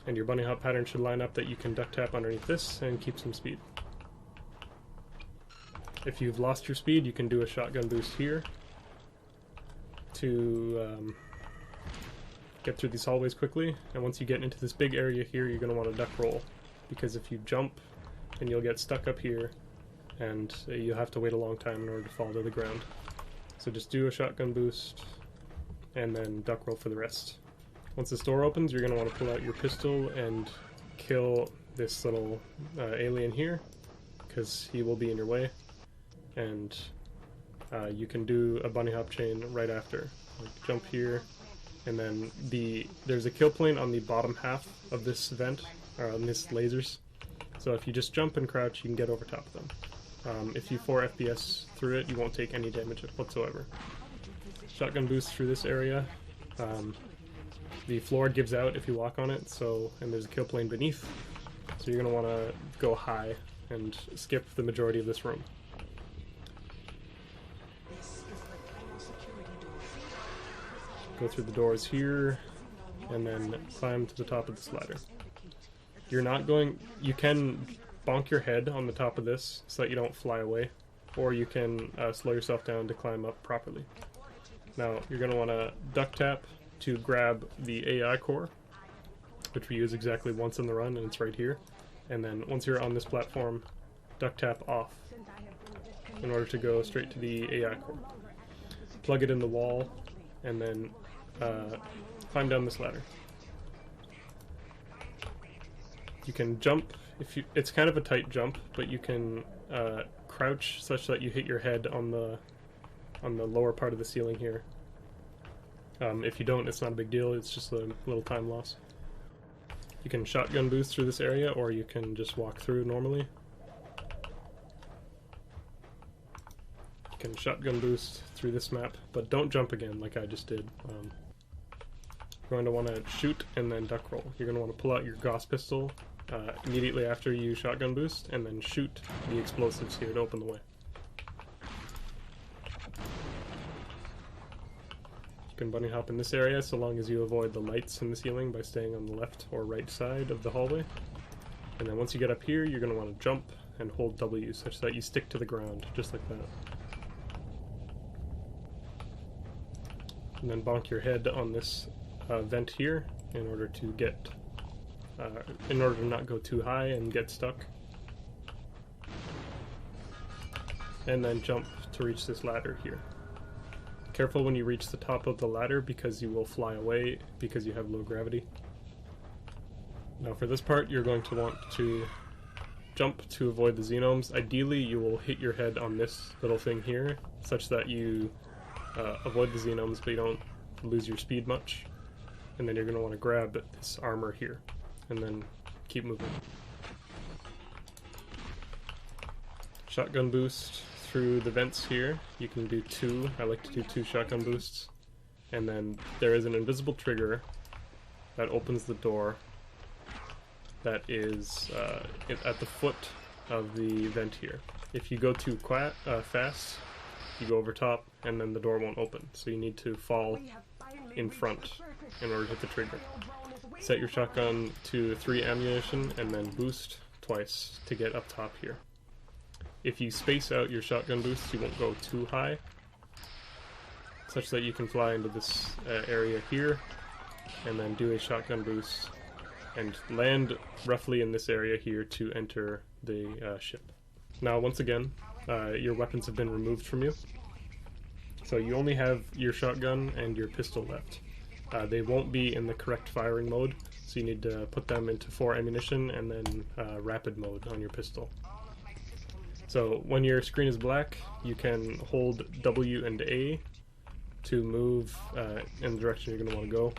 [SPEAKER 1] And your bunny hop pattern should line up that you can duck tap underneath this and keep some speed. If you've lost your speed, you can do a shotgun boost here to get through these hallways quickly. And once you get into this big area here, you're going to want to duck roll, because if you jump, then you'll get stuck up here and you'll have to wait a long time in order to fall to the ground. So just do a shotgun boost and then duck roll for the rest. Once this door opens, you're going to want to pull out your pistol and kill this little alien here, because he will be in your way. And you can do a bunny hop chain right after. Like jump here, and then there's a kill plane on the bottom half of this vent, or on this lasers. So if you just jump and crouch, you can get over top of them. If you 4 FPS through it, you won't take any damage whatsoever. Shotgun boost through this area. The floor gives out if you walk on it, and there's a kill plane beneath. So you're going to want to go high and skip the majority of this room. Go through the doors here, and then climb to the top of this ladder. You can bonk your head on the top of this so that you don't fly away, or you can slow yourself down to climb up properly. Now, you're going to want to duck tap to grab the AI core, which we use exactly once in the run, and it's right here. And then once you're on this platform, duck tap off in order to go straight to the AI core. Plug it in the wall, and then climb down this ladder. You can jump. It's kind of a tight jump, but you can crouch such that you hit your head on the lower part of the ceiling here. If you don't, it's not a big deal. It's just a little time loss. You can shotgun boost through this area, or you can just walk through normally. You can shotgun boost through this map, but don't jump again like I just did. You're going to want to shoot and then duck roll. You're going to want to pull out your Gauss pistol immediately after you shotgun boost, and then shoot the explosives here to open the way. You can bunny hop in this area so long as you avoid the lights in the ceiling by staying on the left or right side of the hallway. And then once you get up here, you're going to want to jump and hold W such that you stick to the ground, just like that. And then bonk your head on this vent here in order to not go too high and get stuck. And then jump to reach this ladder here. Careful when you reach the top of the ladder, because you will fly away because you have low gravity. Now for this part, you're going to want to jump to avoid the xenomes. Ideally, you will hit your head on this little thing here, such that you avoid the xenomes but you don't lose your speed much. And then you're going to want to grab this armor here, and then keep moving. Shotgun boost through the vents here. You can do 2. I like to do 2 shotgun boosts. And then there is an invisible trigger that opens the door that is at the foot of the vent here. If you go too fast, you go over top, and then the door won't open. So you need to fall in front in order to hit the trigger. Set your shotgun to 3 ammunition, and then boost twice to get up top here. If you space out your shotgun boosts, you won't go too high, such that you can fly into this area here, and then do a shotgun boost, and land roughly in this area here to enter the ship. Now, once again, your weapons have been removed from you, so you only have your shotgun and your pistol left. They won't be in the correct firing mode, so you need to put them into 4 ammunition and then rapid mode on your pistol. So when your screen is black, you can hold W and A to move in the direction you're going to want to go.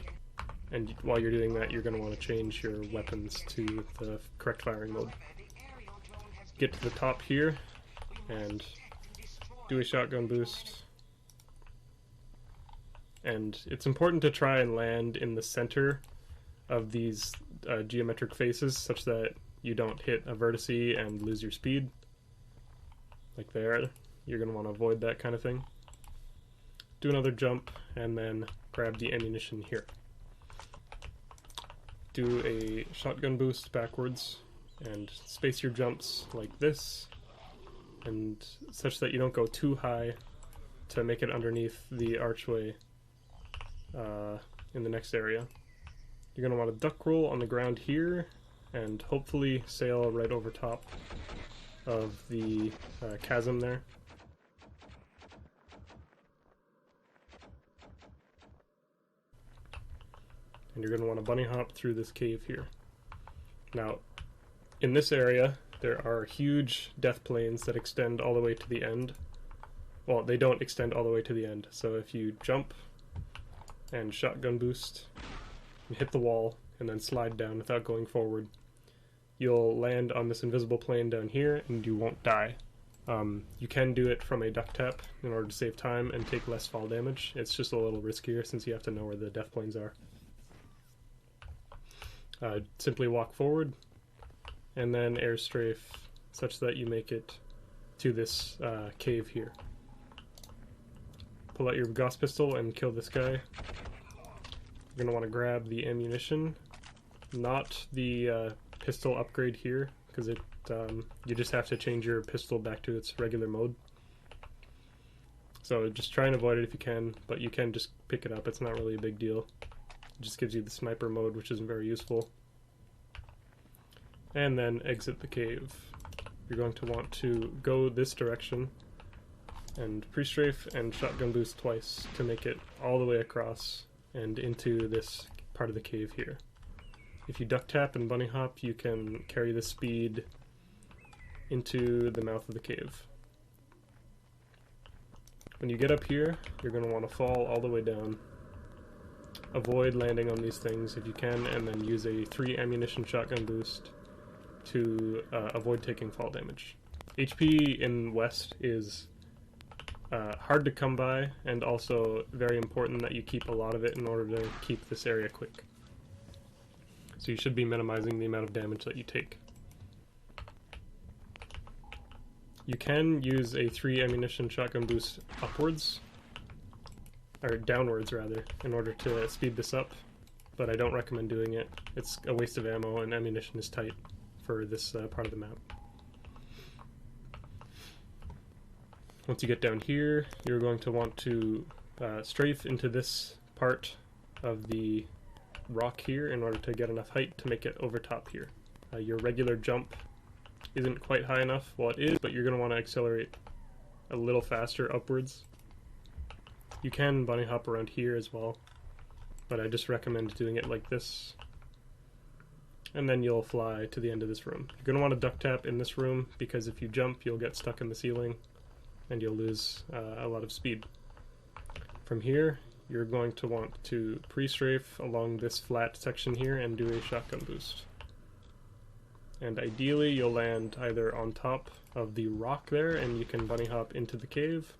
[SPEAKER 1] And while you're doing that, you're going to want to change your weapons to the correct firing mode. Get to the top here and do a shotgun boost. And it's important to try and land in the center of these geometric faces such that you don't hit a vertice and lose your speed. Like there, you're going to want to avoid that kind of thing. Do another jump and then grab the ammunition here. do a shotgun boost backwards and space your jumps like this, and such that you don't go too high to make it underneath the archway in the next area. You're going to want to duck roll on the ground here and hopefully sail right over top of the chasm there. And you're going to want to bunny hop through this cave here. Now, in this area, there are huge death planes that extend all the way to the end. Well, they don't extend all the way to the end, so if you jump and shotgun boost, you hit the wall, and then slide down without going forward, you'll land on this invisible plane down here, and you won't die. You can do it from a duck tap in order to save time and take less fall damage. It's just a little riskier since you have to know where the death planes are. Simply walk forward, and then air strafe such that you make it to this cave here. Pull out your Gauss pistol and kill this guy. You're going to want to grab the ammunition, not the pistol upgrade here, because it you just have to change your pistol back to its regular mode. So just try and avoid it if you can, but you can just pick it up. It's not really a big deal. It just gives you the sniper mode, which isn't very useful. And then exit the cave. You're going to want to go this direction and pre-strafe and shotgun boost twice to make it all the way across and into this part of the cave here. If you duck tap and bunny hop, you can carry the speed into the mouth of the cave. When you get up here, you're going to want to fall all the way down. Avoid landing on these things if you can, and then use a 3 ammunition shotgun boost to avoid taking fall damage. HP in West is hard to come by, and also very important that you keep a lot of it in order to keep this area quick. So you should be minimizing the amount of damage that you take. You can use a 3 ammunition shotgun boost upwards, or downwards rather, in order to speed this up, but I don't recommend doing it. It's a waste of ammo and ammunition is tight for this part of the map. Once you get down here, you're going to want to strafe into this part of the rock here in order to get enough height to make it over top here. Your regular jump isn't quite high enough. Well, it is, but you're going to want to accelerate a little faster upwards. You can bunny hop around here as well, but I just recommend doing it like this. And then you'll fly to the end of this room. You're going to want to duck tap in this room, because if you jump, you'll get stuck in the ceiling and you'll lose a lot of speed. From here, you're going to want to pre-strafe along this flat section here and do a shotgun boost. And ideally, you'll land either on top of the rock there and you can bunny hop into the cave,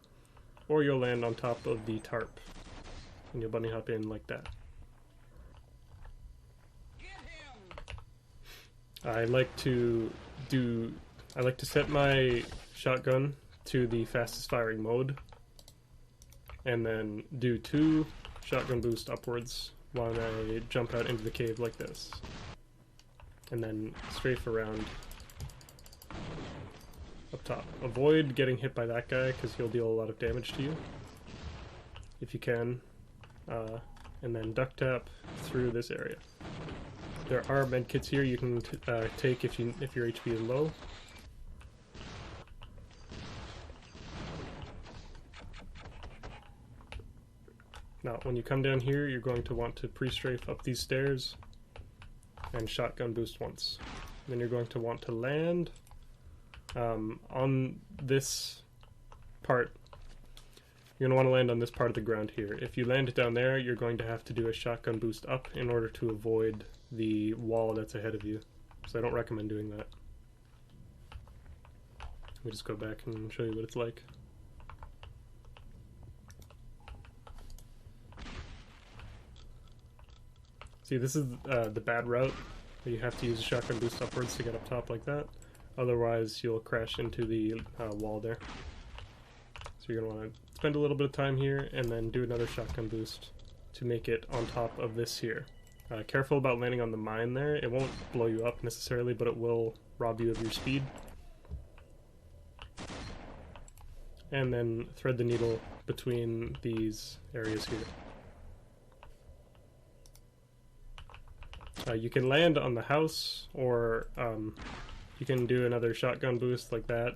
[SPEAKER 1] or you'll land on top of the tarp and you'll bunny hop in like that. I like to set my shotgun to the fastest firing mode, and then do 2 shotgun boost upwards while I jump out into the cave like this, and then strafe around up top. Avoid getting hit by that guy because he'll deal a lot of damage to you if you can, and then duck tap through this area. There are medkits here you can take if your HP is low. Now, when you come down here, you're going to want to pre-strafe up these stairs and shotgun boost once. Then you're going to want to land on this part. You're going to want to land on this part of the ground here. If you land down there, you're going to have to do a shotgun boost up in order to avoid the wall that's ahead of you. So I don't recommend doing that. Let me just go back and show you what it's like. See, this is the bad route. You have to use a shotgun boost upwards to get up top like that. Otherwise, you'll crash into the wall there. So you're going to want to spend a little bit of time here and then do another shotgun boost to make it on top of this here. Careful about landing on the mine there. It won't blow you up necessarily, but it will rob you of your speed. And then thread the needle between these areas here. You can land on the house, or you can do another shotgun boost like that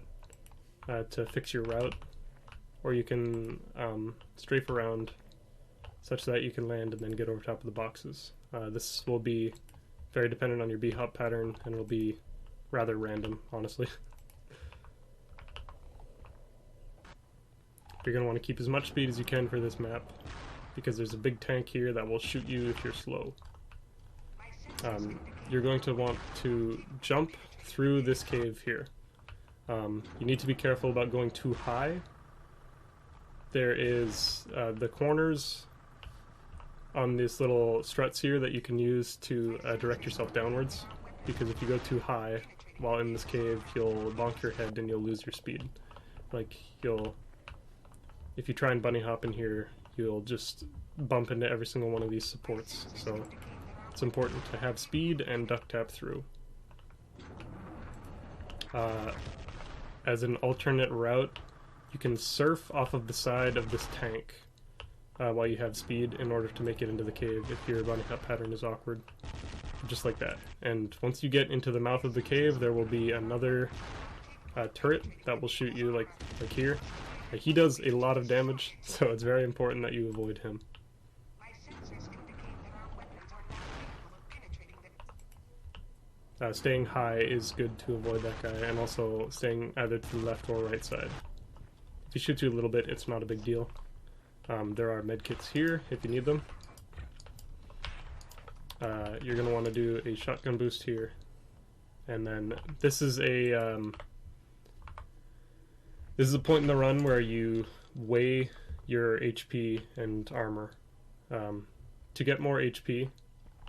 [SPEAKER 1] to fix your route, or you can strafe around such that you can land and then get over top of the boxes. This will be very dependent on your B-hop pattern, and it'll be rather random, honestly. You're going to want to keep as much speed as you can for this map, because there's a big tank here that will shoot you if you're slow. You're going to want to jump through this cave here. You need to be careful about going too high. There is the corners on these little struts here that you can use to direct yourself downwards, because if you go too high while in this cave, you'll bonk your head and you'll lose your speed. Like, if you try and bunny hop in here, you'll just bump into every single one of these supports. So it's important to have speed and duck tap through. As an alternate route, you can surf off of the side of this tank while you have speed in order to make it into the cave if your bunny hop pattern is awkward. Just like that. And once you get into the mouth of the cave, there will be another turret that will shoot you like here. He does a lot of damage, so it's very important that you avoid him. Staying high is good to avoid that guy, and also staying either to the left or right side. If he shoots you a little bit, it's not a big deal. There are medkits here if you need them. You're going to want to do a shotgun boost here. And then this is a point in the run where you weigh your HP and armor. To get more HP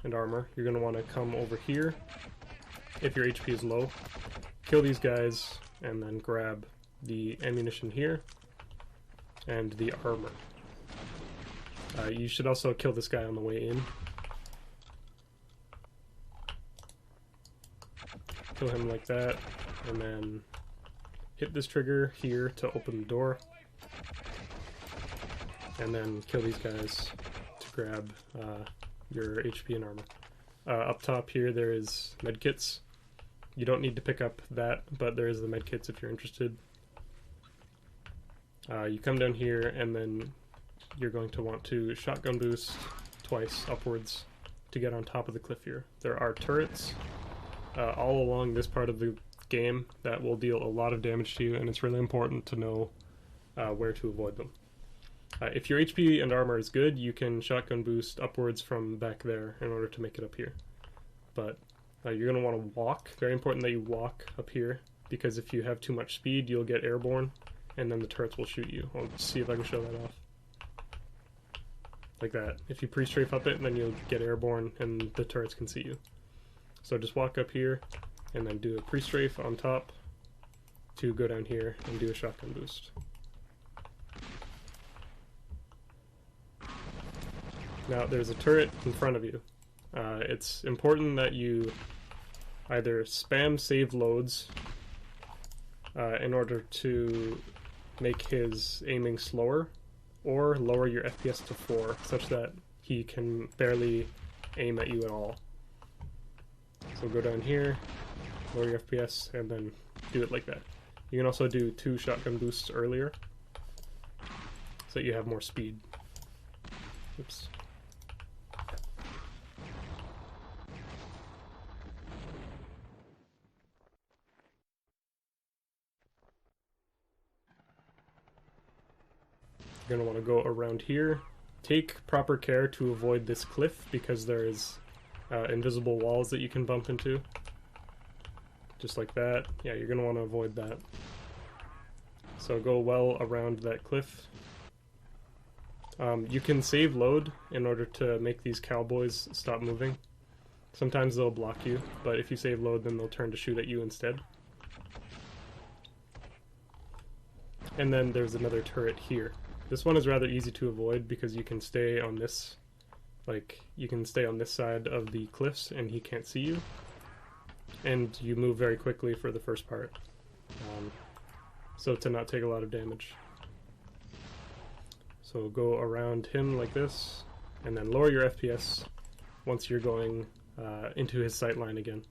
[SPEAKER 1] and armor, you're going to want to come over here if your HP is low, kill these guys, and then grab the ammunition here and the armor. You should also kill this guy on the way in. Kill him like that, and then hit this trigger here to open the door, and then kill these guys to grab your HP and armor. Up top here there is medkits. You don't need to pick up that, but there is the medkits if you're interested. You come down here, and then you're going to want to shotgun boost twice upwards to get on top of the cliff here. There are turrets all along this part of the game that will deal a lot of damage to you, and it's really important to know where to avoid them. If your HP and armor is good, you can shotgun boost upwards from back there in order to make it up here. But you're going to want to walk. Very important that you walk up here, because if you have too much speed, you'll get airborne, and then the turrets will shoot you. I'll see if I can show that off. Like that. If you pre-strafe up it, then you'll get airborne, and the turrets can see you. So just walk up here, and then do a pre-strafe on top to go down here and do a shotgun boost. Now there's a turret in front of you. It's important that you either spam save loads in order to make his aiming slower, or lower your FPS to 4 such that he can barely aim at you at all. So go down here, lower your FPS, and then do it like that. You can also do 2 shotgun boosts earlier so that you have more speed. Oops. You're going to want to go around here. Take proper care to avoid this cliff, because there is invisible walls that you can bump into. Just like that. Yeah, you're going to want to avoid that. So go well around that cliff. You can save load in order to make these cowboys stop moving. Sometimes they'll block you, but if you save load, then they'll turn to shoot at you instead. And then there's another turret here. This one is rather easy to avoid because you can stay on this Like, you can stay on this side of the cliffs and he can't see you. And you move very quickly for the first part. So to not take a lot of damage. So go around him like this, and then lower your FPS once you're going into his sight line again.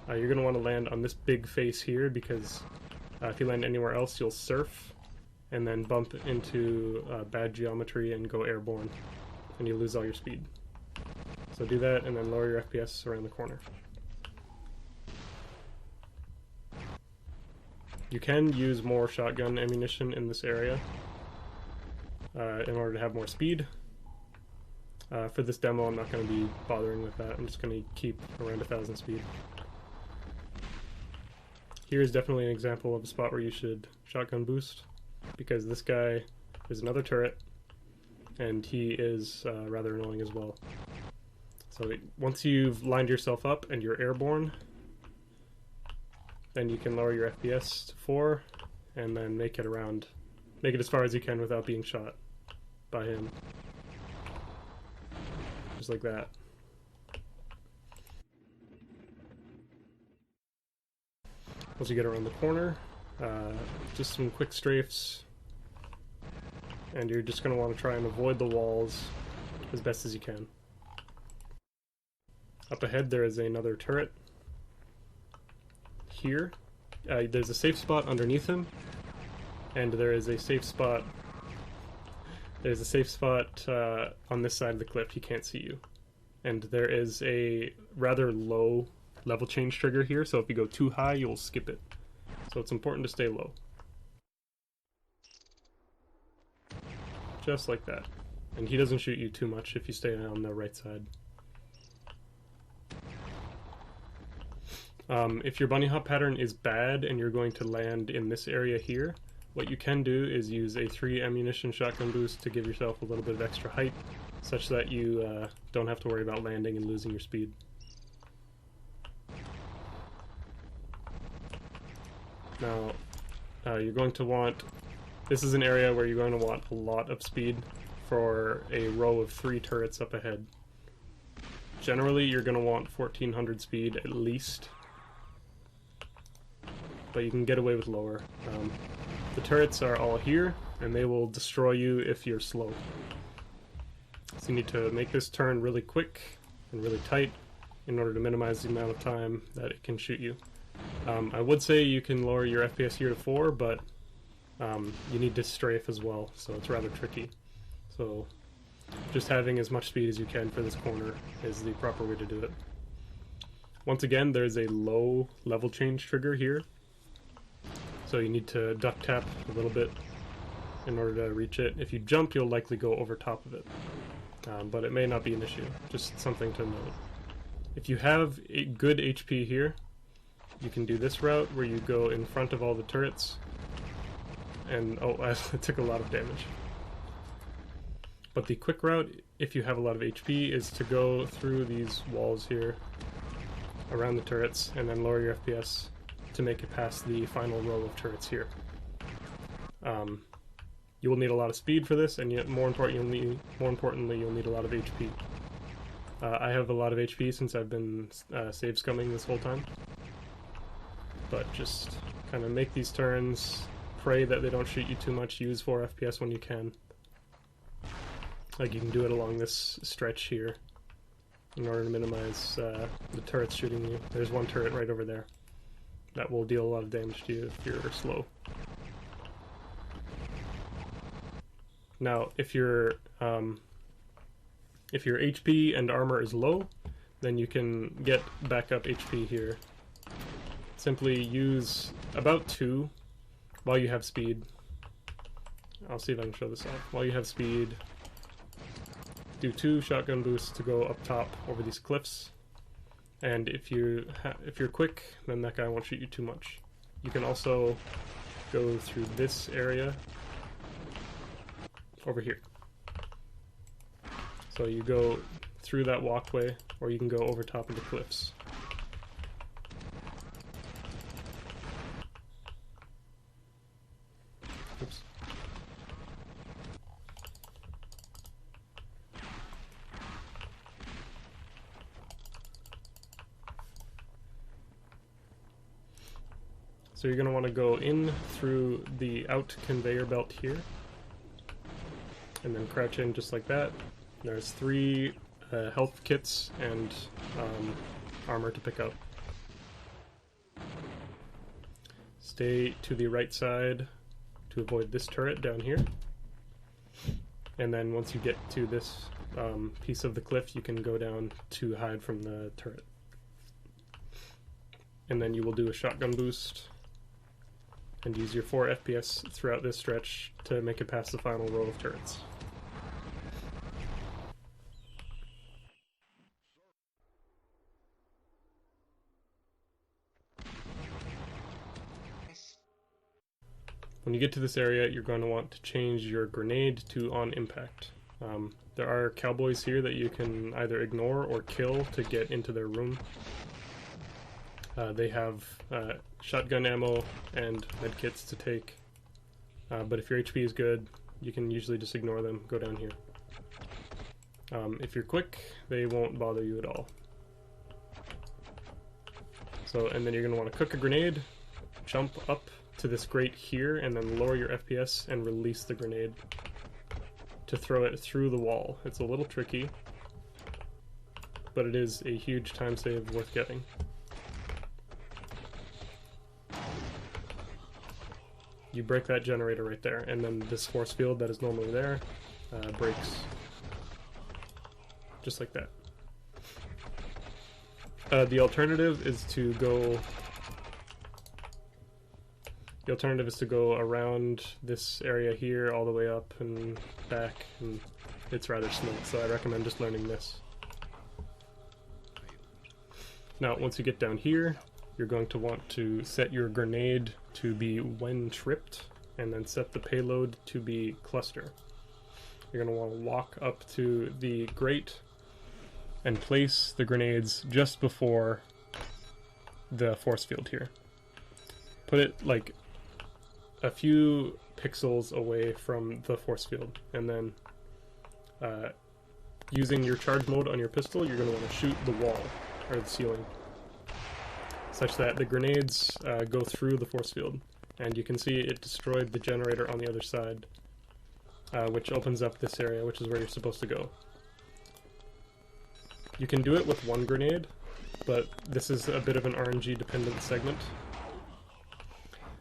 [SPEAKER 1] You're going to want to land on this big face here, because if you land anywhere else you'll surf and then bump into bad geometry and go airborne, and you lose all your speed. So do that and then lower your FPS around the corner. You can use more shotgun ammunition in this area in order to have more speed. For this demo I'm not going to be bothering with that, I'm just going to keep around 1000 speed. Here is definitely an example of a spot where you should shotgun boost, because this guy is another turret, and he is rather annoying as well. So once you've lined yourself up and you're airborne, then you can lower your FPS to 4, and then make it as far as you can without being shot by him. Just like that. Once you get around the corner, just some quick strafes, and you're just going to want to try and avoid the walls as best as you can. Up ahead there is another turret. Here, there's a safe spot underneath him, and there is a safe spot. There's a safe spot on this side of the cliff. He can't see you, and there is a rather low level change trigger here. So if you go too high, you'll skip it. So it's important to stay low, just like that. And he doesn't shoot you too much if you stay on the right side. If your bunny hop pattern is bad and you're going to land in this area here, what you can do is use a 3 ammunition shotgun boost to give yourself a little bit of extra height, such that you don't have to worry about landing and losing your speed. Now, you're going to want, this is an area where you're going to want a lot of speed for a row of 3 turrets up ahead. Generally, you're going to want 1400 speed at least, but you can get away with lower. The turrets are all here, and they will destroy you if you're slow. So you need to make this turn really quick and really tight in order to minimize the amount of time that it can shoot you. I would say you can lower your FPS here to 4, but you need to strafe as well, so it's rather tricky. So just having as much speed as you can for this corner is the proper way to do it. Once again, there's a low level change trigger here, so you need to duck tap a little bit in order to reach it. If you jump, you'll likely go over top of it, but it may not be an issue. Just something to note. If you have a good HP here, you can do this route where you go in front of all the turrets, and oh, I took a lot of damage. But the quick route, if you have a lot of HP, is to go through these walls here, around the turrets, and then lower your FPS to make it past the final row of turrets here. You will need a lot of speed for this, and yet more importantly, you'll need a lot of HP. I have a lot of HP since I've been save scumming this whole time. But just kind of make these turns, pray that they don't shoot you too much, use 4 FPS when you can. Like, you can do it along this stretch here in order to minimize the turrets shooting you. There's one turret right over there that will deal a lot of damage to you if you're slow. Now, if your HP and armor is low, then you can get backup HP here. Simply use about 2 while you have speed. I'll see if I can show this off. While you have speed, do 2 shotgun boosts to go up top over these cliffs. And if you're quick, then that guy won't shoot you too much. You can also go through this area over here. So you go through that walkway, or you can go over top of the cliffs. Oops. So you're going to want to go in through the out conveyor belt here, and then crouch in just like that. There's 3 health kits and armor to pick up. Stay to the right side to avoid this turret down here. And then once you get to this piece of the cliff, you can go down to hide from the turret. And then you will do a shotgun boost and use your 4 FPS throughout this stretch to make it past the final row of turrets. When you get to this area, you're going to want to change your grenade to on impact. There are cowboys here that you can either ignore or kill to get into their room. They have shotgun ammo and medkits to take, but if your HP is good, you can usually just ignore them, go down here. If you're quick, they won't bother you at all. So, and then you're going to want to cook a grenade, jump up to this grate here, and then lower your FPS and release the grenade to throw it through the wall. It's a little tricky, but it is a huge time save worth getting. You break that generator right there, and then this force field that is normally there breaks. Just like that. The alternative is to go around this area here all the way up and back, and it's rather smooth, so I recommend just learning this. Now, once you get down here, you're going to want to set your grenade to be when tripped, and then set the payload to be cluster. You're going to want to walk up to the grate and place the grenades just before the force field here. Put it like a few pixels away from the force field, and then using your charge mode on your pistol, you're going to want to shoot the wall, or the ceiling, such that the grenades go through the force field. And you can see it destroyed the generator on the other side, which opens up this area, which is where you're supposed to go. You can do it with 1 grenade, but this is a bit of an RNG dependent segment,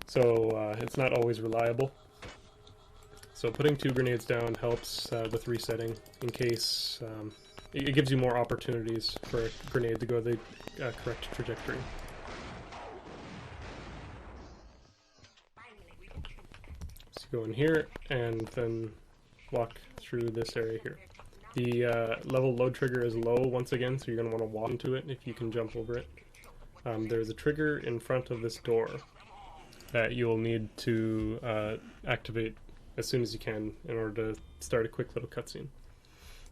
[SPEAKER 1] so it's not always reliable. So putting 2 grenades down helps with resetting, in case it gives you more opportunities for a grenade to go the correct trajectory. So go in here and then walk through this area here. The level load trigger is low once again, so you're going to want to walk into it if you can jump over it. There's a trigger in front of this door that you'll need to activate as soon as you can in order to start a quick little cutscene.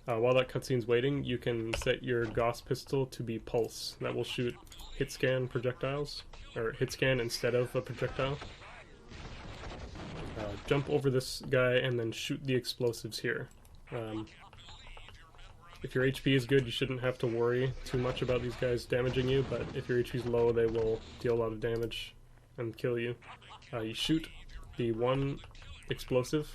[SPEAKER 1] While that cutscene's waiting, you can set your Gauss pistol to be pulse. That will shoot hit scan projectiles, or hit scan instead of a projectile. Jump over this guy and then shoot the explosives here. If your HP is good, you shouldn't have to worry too much about these guys damaging you, but if your HP is low, they will deal a lot of damage and kill you. You shoot the 1 explosive,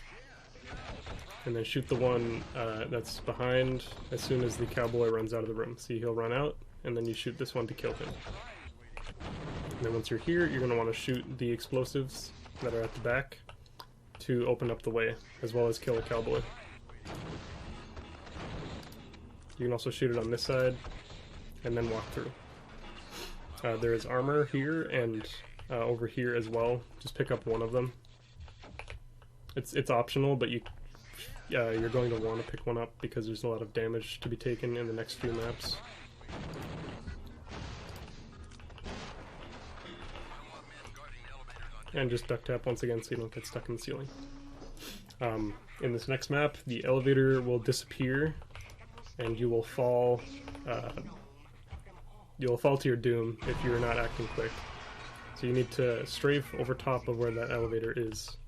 [SPEAKER 1] and then shoot the one that's behind as soon as the cowboy runs out of the room. See, he'll run out, and then you shoot this one to kill him. And then once you're here, you're going to want to shoot the explosives that are at the back to open up the way, as well as kill a cowboy. You can also shoot it on this side, and then walk through. There is armor here, and over here as well. Just pick up one of them. It's optional, but you're going to want to pick one up because there's a lot of damage to be taken in the next few maps. And just duck tap once again so you don't get stuck in the ceiling. In this next map, the elevator will disappear, and you will fall. You'll fall to your doom if you're not acting quick. So you need to strafe over top of where that elevator is.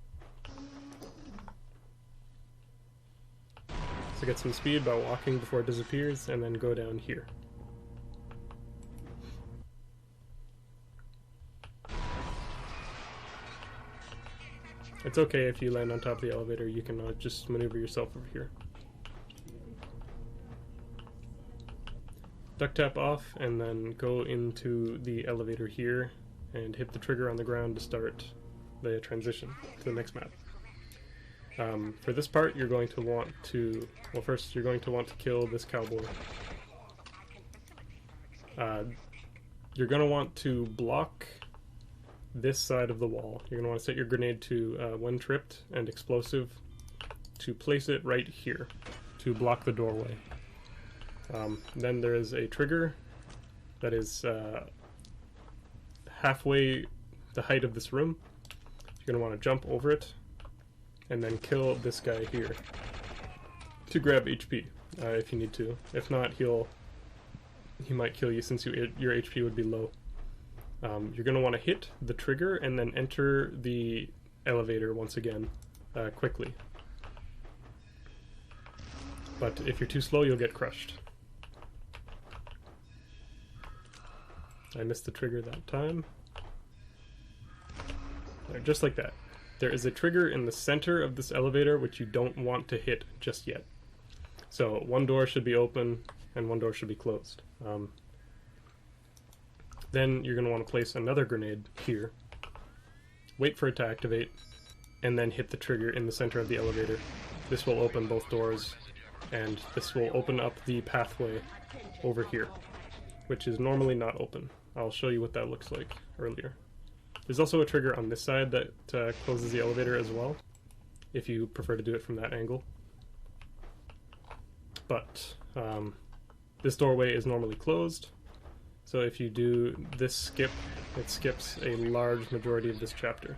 [SPEAKER 1] So get some speed by walking before it disappears, and then go down here. It's okay if you land on top of the elevator, you can just maneuver yourself over here. Duck tap off and then go into the elevator here and hit the trigger on the ground to start the transition to the next map. For this part you're going to want to, well first you're going to want to kill this cowboy. You're going to want to block this side of the wall. You're going to want to set your grenade to when tripped and explosive to place it right here to block the doorway. Then there is a trigger that is halfway the height of this room. You're going to want to jump over it and then kill this guy here to grab HP if you need to. If not, he might kill you since your HP would be low. You're going to want to hit the trigger and then enter the elevator once again quickly. But if you're too slow, you'll get crushed. I missed the trigger that time. There, just like that. There is a trigger in the center of this elevator which you don't want to hit just yet. So one door should be open and one door should be closed. Then you're going to want to place another grenade here, wait for it to activate, and then hit the trigger in the center of the elevator. This will open both doors, and this will open up the pathway over here, which is normally not open. I'll show you what that looks like earlier. There's also a trigger on this side that closes the elevator as well, if you prefer to do it from that angle. But this doorway is normally closed, so if you do this skip, it skips a large majority of this chapter.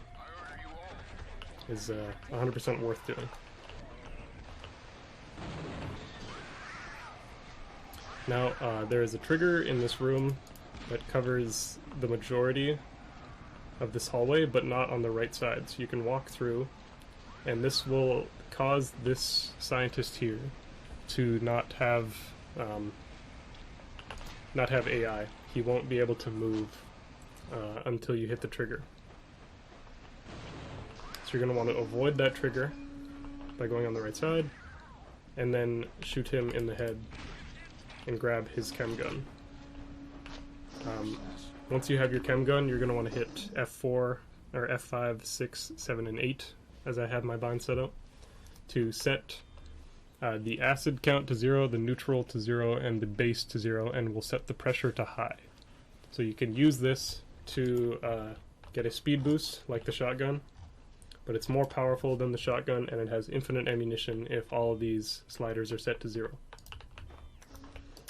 [SPEAKER 1] Is 100% worth doing. Now, there is a trigger in this room that covers the majority of this hallway, but not on the right side. So you can walk through, and this will cause this scientist here to not have AI. He won't be able to move until you hit the trigger. So you're going to want to avoid that trigger by going on the right side, and then shoot him in the head and grab his chem gun. Once you have your chem gun, you're going to want to hit F4 or F5, 6, 7, and 8, as I have my bind set up, to set the acid count to 0, the neutral to 0, and the base to 0, and we'll set the pressure to high. So you can use this to get a speed boost like the shotgun, but it's more powerful than the shotgun, and it has infinite ammunition if all of these sliders are set to 0.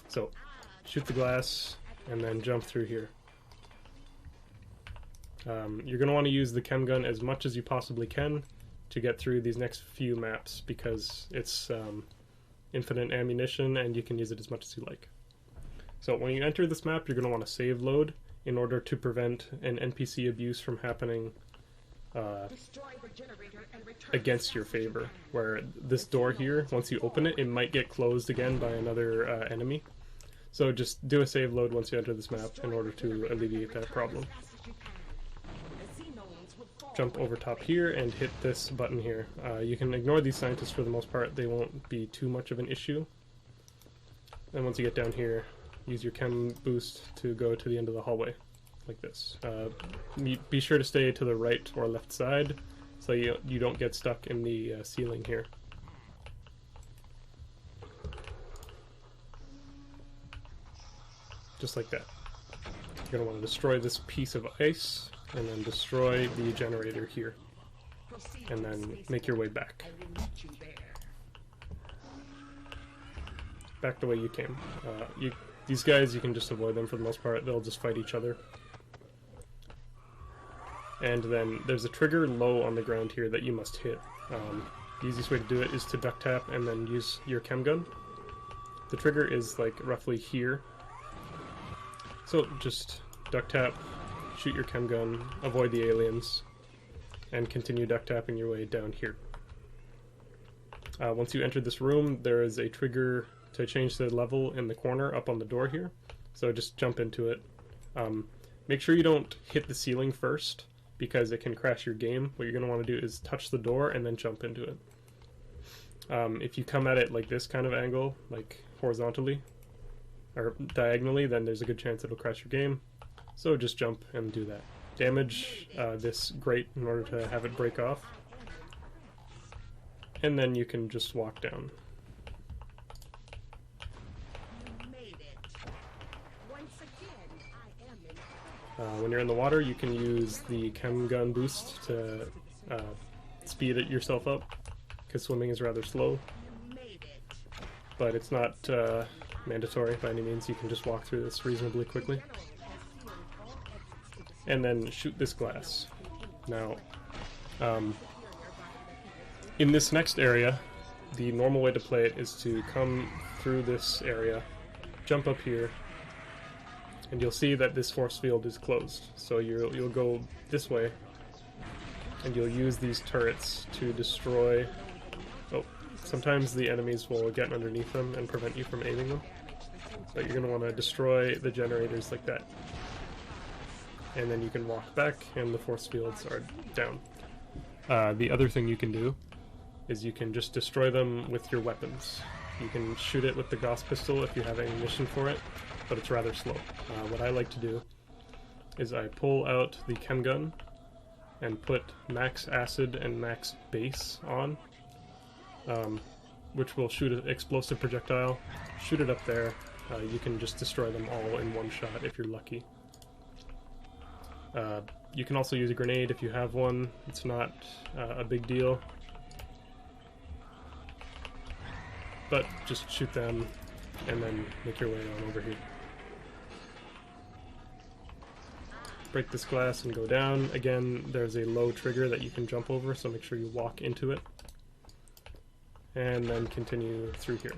[SPEAKER 1] So shoot the glass and then jump through here. You're going to want to use the chem gun as much as you possibly can to get through these next few maps, because it's infinite ammunition and you can use it as much as you like. So when you enter this map, you're going to want to save load in order to prevent an NPC abuse from happening against your favor, where this door here, once you open it, it might get closed again by another enemy. So just do a save load once you enter this map in order to alleviate that problem. Jump over top here and hit this button here. You can ignore these scientists for the most part, they won't be too much of an issue. And once you get down here, use your chem boost to go to the end of the hallway, like this. Be sure to stay to the right or left side so you don't get stuck in the ceiling here. Just like that. You're going to want to destroy this piece of ice, and then destroy the generator here, and then make your way back. Back the way you came. These guys, you can just avoid them for the most part, they'll just fight each other. And then there's a trigger low on the ground here that you must hit. The easiest way to do it is to duck tap and then use your chem gun. The trigger is like roughly here. So just duck tap, shoot your chem gun, avoid the aliens, and continue duck tapping your way down here. Once you enter this room, there is a trigger to change the level in the corner up on the door here, so just jump into it. Make sure you don't hit the ceiling first, because it can crash your game. What you're going to want to do is touch the door and then jump into it. If you come at it like this kind of angle, like horizontally or diagonally, then there's a good chance it'll crash your game. So just jump and do that. Damage this grate in order to have it break off. And then you can just walk down. When you're in the water, you can use the chem gun boost to speed it yourself up, because swimming is rather slow. But it's not mandatory by any means. You can just walk through this reasonably quickly. And then shoot this glass. Now, in this next area, the normal way to play it is to come through this area, jump up here, and you'll see that this force field is closed. So you'll go this way, and you'll use these turrets to destroy... Oh, sometimes the enemies will get underneath them and prevent you from aiming them. But you're going to want to destroy the generators like that. And then you can walk back, and the force fields are down. The other thing you can do is you can just destroy them with your weapons. You can shoot it with the Gauss pistol if you have ammunition for it, but it's rather slow. What I like to do is I pull out the chem gun and put max acid and max base on, which will shoot an explosive projectile, shoot it up there. You can just destroy them all in one shot if you're lucky. You can also use a grenade if you have one. It's not a big deal. But just shoot them and then make your way on over here. Break this glass and go down. Again, there's a low trigger that you can jump over, so make sure you walk into it. And then continue through here.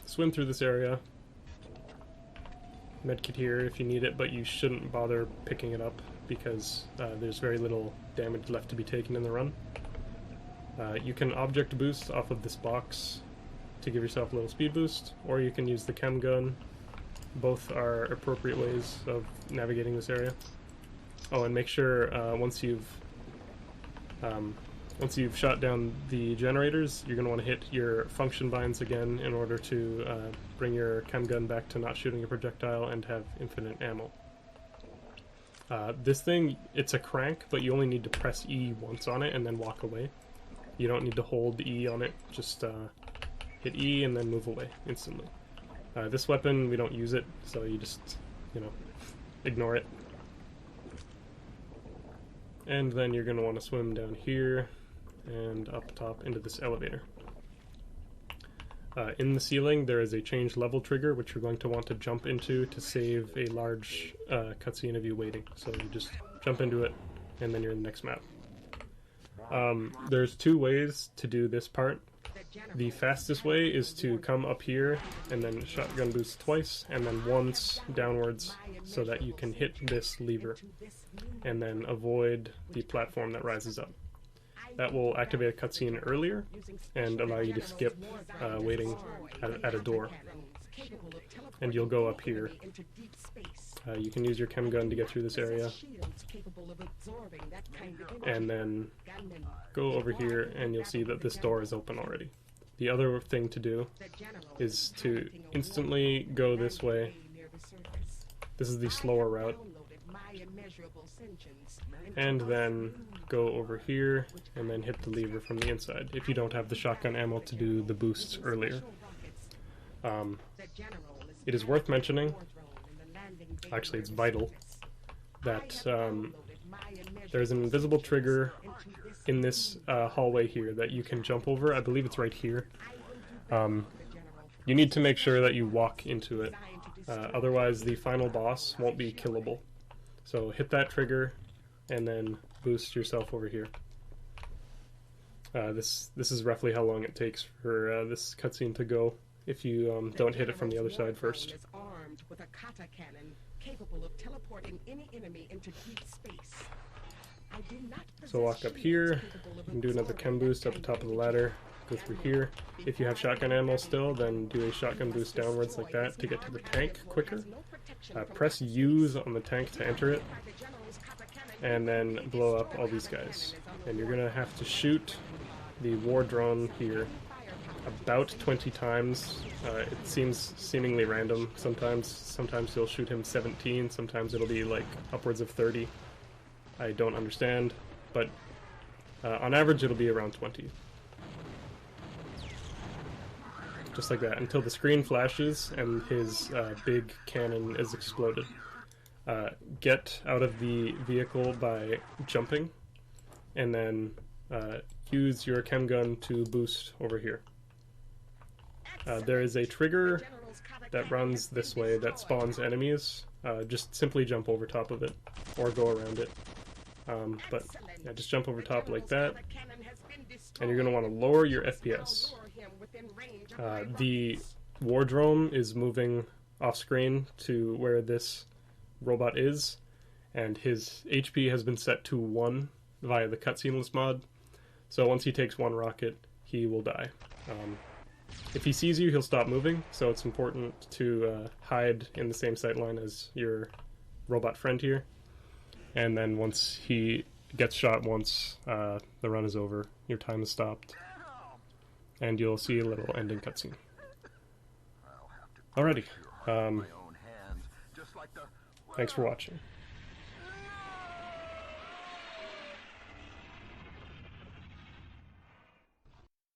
[SPEAKER 1] Swim through this area. Medkit here if you need it, but you shouldn't bother picking it up because there's very little damage left to be taken in the run. You can object boost off of this box to give yourself a little speed boost, or you can use the chem gun. Both are appropriate ways of navigating this area. Oh, and make sure once you've shot down the generators, you're going to want to hit your function binds again in order to bring your chem gun back to not shooting a projectile and have infinite ammo. This thing, it's a crank, but you only need to press E once on it and then walk away. You don't need to hold E on it, just hit E and then move away instantly. This weapon, we don't use it, so you just, ignore it. And then you're going to want to swim down here and up top into this elevator. In the ceiling, there is a change level trigger, which you're going to want to jump into to save a large cutscene of you waiting. So you just jump into it, and then you're in the next map. There's two ways to do this part. The fastest way is to come up here and then shotgun boost twice and then once downwards so that you can hit this lever and then avoid the platform that rises up. That will activate a cutscene earlier and allow you to skip waiting at a door. And you'll go up here. You can use your chem gun to get through this area. And then go over here and you'll see that this door is open already. The other thing to do is to instantly go this way. This is the slower route. And then go over here and then hit the lever from the inside if you don't have the shotgun ammo to do the boosts earlier. It is worth mentioning, actually it's vital, that there's an invisible trigger in this hallway here that you can jump over. I believe it's right here. You need to make sure that you walk into it, otherwise the final boss won't be killable. So hit that trigger and then boost yourself over here. This is roughly how long it takes for this cutscene to go if you don't hit it from the other side first. So walk up here, you can do another chem boost at the top of the ladder, go through here. If you have shotgun ammo still, then do a shotgun boost downwards like that to get to the tank quicker. Press U's on the tank to enter it, and then blow up all these guys. And you're gonna have to shoot the war drone here about 20 times. It seems seemingly random sometimes. Sometimes you'll shoot him 17, sometimes it'll be like upwards of 30. I don't understand, but on average it'll be around 20. Just like that, until the screen flashes and his big cannon is exploded. Get out of the vehicle by jumping, and then use your chem gun to boost over here. There is a trigger that runs this way that spawns enemies. Just simply jump over top of it, or go around it. But yeah, just jump over top like that, and you're going to want to lower your FPS. The war drone is moving off screen to where this robot is, and his HP has been set to 1 via the Cutsceneless mod, so once he takes 1 rocket, he will die. If he sees you, he'll stop moving, so it's important to hide in the same sight line as your robot friend here, and then once he gets shot once, the run is over, your time is stopped, and you'll see a little ending cutscene. Alrighty, thanks for watching.